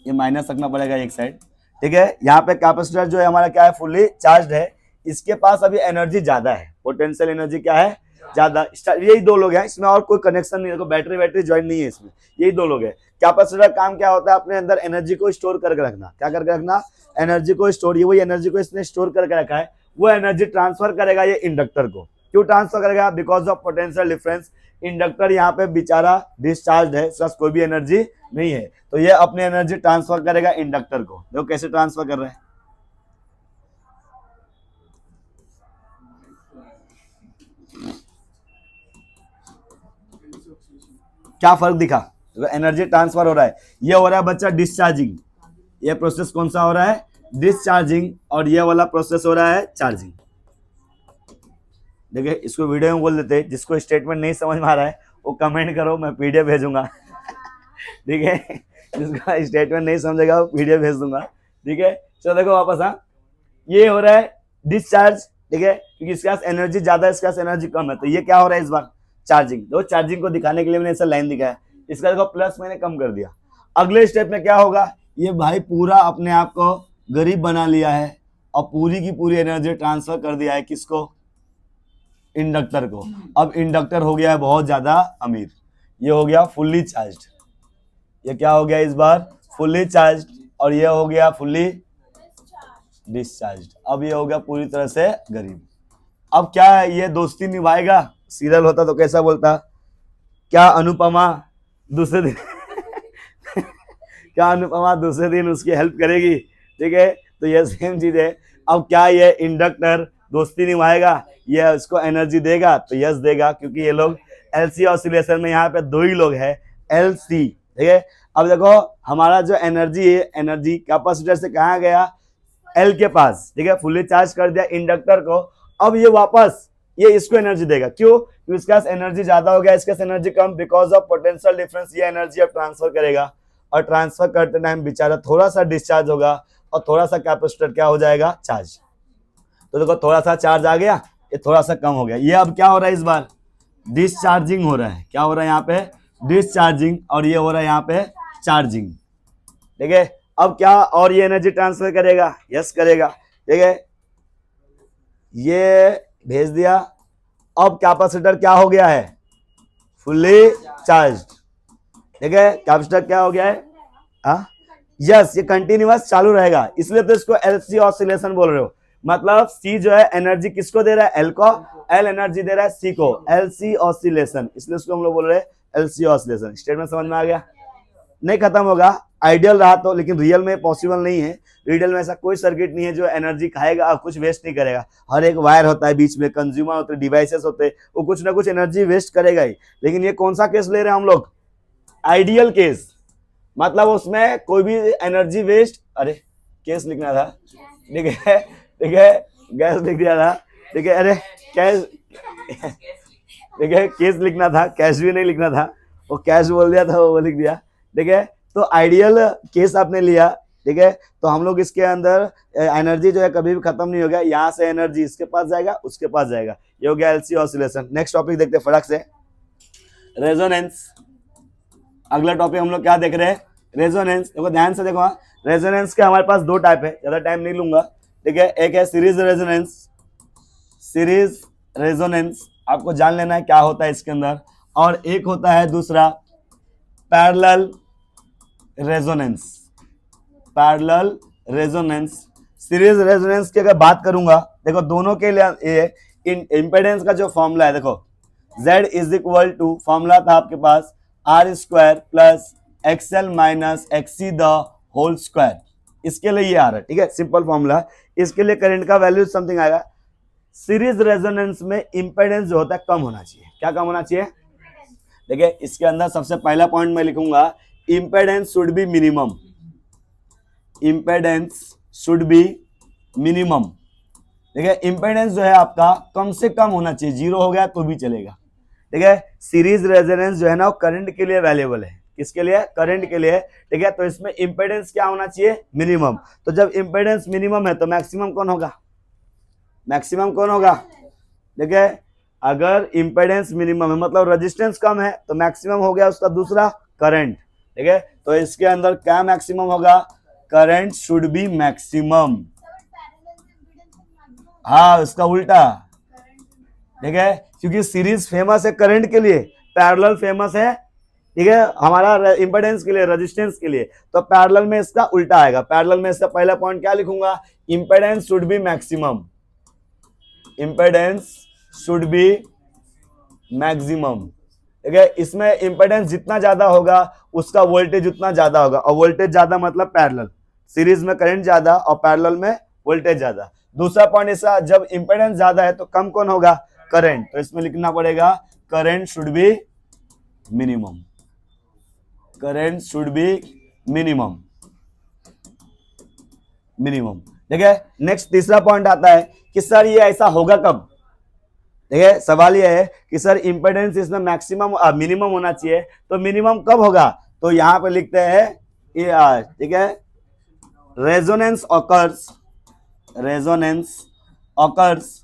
ये माइनस रखना पड़ेगा एक साइड, ठीक है। यहाँ पे कैपेसिटर जो है हमारा क्या है, फुली चार्ज है, इसके पास अभी एनर्जी ज्यादा है, पोटेंशियल एनर्जी क्या है, ज्यादा, यही दो लोग हैं इसमें, और कोई कनेक्शन नहीं है, बैटरी वैटरी ज्वाइन नहीं है इसमें, यही दो लोग हैं। कैपेसिटर काम क्या होता है, अपने अंदर एनर्जी को स्टोर करके रखना, क्या करके रखना, एनर्जी को स्टोर, ये वही एनर्जी को इसने स्टोर करके रखा है, वो एनर्जी ट्रांसफर करेगा ये इंडक्टर को, क्यों ट्रांसफर करेगा, because of potential difference, inductor यहाँ पे बेचारा डिस्चार्ज है, उसके पास कोई भी एनर्जी नहीं है, तो ये अपनी एनर्जी ट्रांसफर करेगा इंडक्टर को, देखो कैसे ट्रांसफर कर रहा है, क्या फर्क दिखा, तो एनर्जी ट्रांसफर हो रहा है, ये हो रहा है बच्चा डिस्चार्जिंग, ये प्रोसेस कौन सा हो रहा है, डिस्चार्जिंग, और ये वाला प्रोसेस हो रहा है चार्जिंग। देखिए इसको वीडियो में बोल देते हैं, जिसको स्टेटमेंट नहीं समझ में आ रहा है वो कमेंट करो, मैं पीडीएफ भेजूंगा, ठीक है, जिसका स्टेटमेंट नहीं समझेगा वो पीडीएफ भेज दूंगा, ठीक है। चलो देखो वापस, हाँ, ये हो रहा है डिस्चार्ज, ठीक है, क्योंकि इसके पास एनर्जी ज्यादा है, इसके पास एनर्जी कम है, तो ये क्या हो रहा है इस बार, चार्जिंग। तो चार्जिंग को दिखाने के लिए मैंने ऐसा लाइन दिखाया, इसका देखो प्लस मैंने कम कर दिया। अगले स्टेप में क्या होगा, ये भाई पूरा अपने आप को गरीब बना लिया है और पूरी की पूरी एनर्जी ट्रांसफर कर दिया है, किसको, इंडक्टर को। अब इंडक्टर हो गया है बहुत ज्यादा अमीर, ये हो गया फुल्ली चार्ज्ड, ये क्या हो गया इस बार, फुल्ली चार्ज्ड, और ये हो गया फुल्ली डिस्चार्ज्ड, अब ये हो गया पूरी तरह से गरीब। अब क्या है, ये दोस्ती निभाएगा, सीरियल होता तो कैसा बोलता, क्या अनुपमा दूसरे दिन क्या अनुपमा दूसरे दिन उसकी हेल्प करेगी, ठीक है। तो ये सेम चीज है। अब क्या ये इंडक्टर दोस्ती निभाएगा, ये उसको एनर्जी देगा, तो यस देगा, क्योंकि ये लोग एलसी ऑसिलेशन में यहाँ पे दो ही लोग हैं, एलसी, ठीक है। अब देखो हमारा जो एनर्जी है, एनर्जी कैपेसिटर से कहाँ गया, एल के पास, ठीक है, फुल्ली चार्ज कर दिया इंडक्टर को। अब ये वापस ये इसको एनर्जी देगा, क्यों, क्योंकि इसके पास एनर्जी ज्यादा हो गया, इसके पास एनर्जी कम, बिकॉज ऑफ पोटेंशियल डिफरेंस। ये एनर्जी अब ट्रांसफर करेगा, और ट्रांसफर करते टाइम बेचारा थोड़ा सा डिस्चार्ज होगा, और थोड़ा सा कैपेसिटर क्या हो जाएगा, चार्ज। तो देखो थोड़ा सा चार्ज आ गया, ये थोड़ा सा कम हो गया। ये अब क्या हो रहा है, इस बार डिस्चार्जिंग हो रहा है। क्या हो रहा है यहाँ पे, डिस्चार्जिंग, और ये हो रहा है यहाँ पे चार्जिंग, ठीक है। अब क्या, और ये एनर्जी ट्रांसफर करेगा, यस करेगा, ठीक है। ये भेज दिया। अब कैपेसिटर क्या हो गया है, फुल्ली चार्ज, ठीक है। कैपेसिटर क्या हो गया है, यस, ये कंटिन्यूअस चालू रहेगा, इसलिए तो इसको एलसी ऑसिलेशन बोल रहे हो। मतलब सी जो है एनर्जी किसको दे रहा है, एल को, एल एनर्जी दे रहा है सी को, एलसी ऑसिलेशन, इसलिए उसको हम लोग बोल रहे हैं एलसी ऑसिलेशन। स्टेटमेंट समझ में आ गया, नहीं खत्म होगा, आइडियल रहा तो, लेकिन रियल में पॉसिबल नहीं है। रियल में ऐसा कोई सर्किट नहीं है जो एनर्जी खाएगा और कुछ वेस्ट नहीं करेगा। हर एक वायर होता है बीच में, कंज्यूमर होते हैं, डिवाइसेस होते हैं, वो कुछ ना कुछ एनर्जी वेस्ट करेगा ही। लेकिन ये कौन सा केस ले रहे हैं हम लोग, आइडियल केस, मतलब उसमें कोई भी एनर्जी वेस्ट, अरे केस लिखना था, ठीक है, ठीक है, गैस लिख दिया था, ठीक है, अरे कैश, ठीक है, केस लिखना था, कैश भी नहीं लिखना था, वो कैश बोल दिया था, वो लिख दिया, ठीक है। तो आइडियल केस आपने लिया, ठीक है। तो हम लोग इसके अंदर एनर्जी जो है कभी भी खत्म नहीं हो गया, यहाँ से एनर्जी इसके पास जाएगा, उसके पास जाएगा, ये हो गया एलसी ऑसिलेशन। नेक्स्ट टॉपिक देखते हैं फटाक से, रेजोनेंस। अगला टॉपिक हम लोग क्या देख रहे हैं, रेजोनेंस। देखो ध्यान से देखो, रेजोनेंस के हमारे पास दो टाइप है, ज्यादा टाइम नहीं लूंगा, ठीक है। एक है सीरीज रेजोनेंस, सीरीज रेजोनेंस आपको जान लेना है क्या होता है इसके अंदर, और एक होता है दूसरा parallel resonance, parallel resonance. Series resonance की अगर बात करूंगा, देखो दोनों के लिए इंपेडेंस का जो फॉर्मूला है, देखो Z is equal to, formula था आपके पास R square plus XL minus XC the whole square, इसके लिए ये आ रहा है, ठीक है, सिंपल फॉर्मूला। इसके लिए करंट का वैल्यू समथिंग आएगा। सीरीज रेजोनेंस में इंपेडेंस जो होता है कम होना चाहिए, क्या कम होना चाहिए, देखिए इसके अंदर सबसे पहला पॉइंट मैं लिखूंगा, impedance should be minimum, impedance should be minimum, ठीक है। इंपेडेंस जो है आपका कम से कम होना चाहिए, जीरो हो गया तो भी चलेगा, ठीक है। सीरीज रेजोनेंस जो है ना वो करंट के लिए वैल्यूएबल है, किसके लिए, करंट के लिए, ठीक है। तो इसमें इंपेडेंस क्या होना चाहिए, मिनिमम। तो जब इंपेडेंस मिनिमम है तो मैक्सिमम कौन होगा, मैक्सिमम कौन होगा, ठीक है। अगर इंपेडेंस मिनिमम है मतलब रेजिस्टेंस कम है, तो मैक्सिमम हो गया उसका दूसरा करंट, ठीक है। तो इसके अंदर क्या मैक्सिमम होगा, करंट शुड बी मैक्सिमम, हाँ उसका उल्टा, ठीक है, क्योंकि सीरीज फेमस है करंट के लिए, पैरेलल फेमस है, ठीक है, हमारा इंपेडेंस के लिए, रेजिस्टेंस के लिए। तो पैरेलल में इसका उल्टा आएगा। पैरेलल में इसका पहला पॉइंट क्या लिखूंगा, impedance should be maximum, impedance should be maximum, ठीक है। इसमें इंपेडेंस जितना ज्यादा होगा उसका वोल्टेज उतना ज्यादा होगा, और वोल्टेज ज्यादा मतलब पैरेलल, सीरीज में करंट ज्यादा और पैरेलल में वोल्टेज ज्यादा। दूसरा पॉइंट ऐसा, जब इंपेडेंस ज्यादा है तो कम कौन होगा, करंट, तो इसमें लिखना पड़ेगा current should be minimum, current should be minimum, minimum, ठीक है। नेक्स्ट तीसरा पॉइंट आता है कि सर ये ऐसा होगा कब, ठीक है। सवाल ये है कि सर इंपेडेंस इसमें मैक्सिमम मिनिमम होना चाहिए, तो मिनिमम कब होगा, तो यहां पे लिखते हैं ये, ठीक है, रेजोनेंस ऑकर्स, रेजोनेंस ऑकर्स,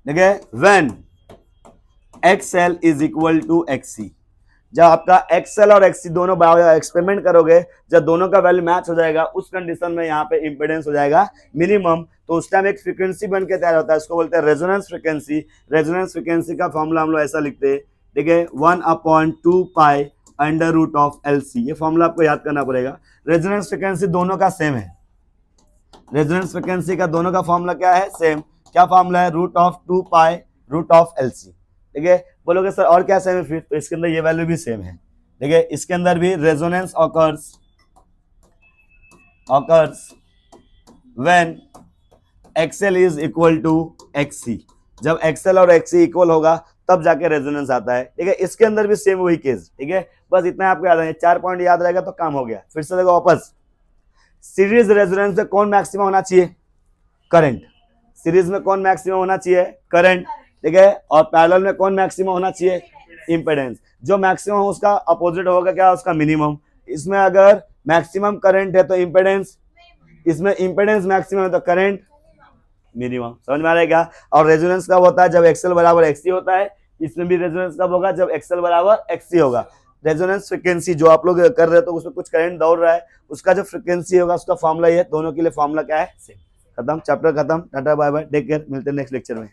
ठीक है, when XL is equal to XC। जब आपका XL और XC दोनों एक्सपेरिमेंट करोगे, जब दोनों का वैल्यू मैच हो जाएगा, उस कंडीशन में यहाँ पे इंपेडेंस हो जाएगा मिनिमम। तो उस टाइम एक फ्रीक्वेंसी बन के तैयार होता है, इसको बोलते हैं रेजोनेंस फ्रीक्वेंसी। रेजोनेंस फ्रीक्वेंसी का फॉर्मूला हम लोग ऐसा लिखते हैं, ठीक है, 1/2 pi under root of LC। ये फॉर्मूला आपको याद करना पड़ेगा। रेजोनेंस फ्रीक्वेंसी दोनों का सेम है, रेजोनेंस फ्रीक्वेंसी का दोनों का फॉर्मूला क्या है, सेम। क्या फॉर्मूला है, √2 पाई √LC, ठीक है। बोलोगे सर और क्या सेम है फिर, तो इसके अंदर ये वैल्यू भी सेम है, ठीक है। इसके अंदर भी resonance occurs when XL is equal to XC, जब एक्सएल और एक्सी इक्वल होगा तब जाके रेजोनेंस आता है, ठीक है। इसके अंदर भी सेम वही केस, ठीक है। बस इतना आपको याद है, 4 पॉइंट याद रहेगा तो काम हो गया। फिर से देखो वापस, सीरीज रेजोनेंस में कौन मैक्सिमम होना चाहिए, करंट। सीरीज में कौन मैक्सिमम होना चाहिए, करंट, ठीक है। और पैरेलल में कौन मैक्सिमम होना चाहिए, इंपेडेंस। जो मैक्सिमम उसका अपोजिट होगा क्या, उसका मिनिमम। इसमें अगर मैक्सिमम करंट है तो इंपेडेंस, इसमें इंपेडेंस मैक्सिमम है तो करंट मिनिमम। समझ में आ रहा है क्या। और रेजोनेंस कब होता है, जब एक्सएल बराबर एक्सी होता है। इसमें भी रेजोनेंस कब होगा, जब एक्सएल बराबर एक्सी होगा। रेजोनेंस फ्रीक्वेंसी जो आप लोग कर रहे हो तो उसमें कुछ करंट दौड़ रहा है, उसका जो फ्रीक्वेंसी होगा उसका फॉर्मूला ये, दोनों के लिए फॉर्मूला क्या है, सेम। खत्म, चैप्टर खत्म, tata bye bye, take care, मिलते हैं नेक्स्ट लेक्चर में।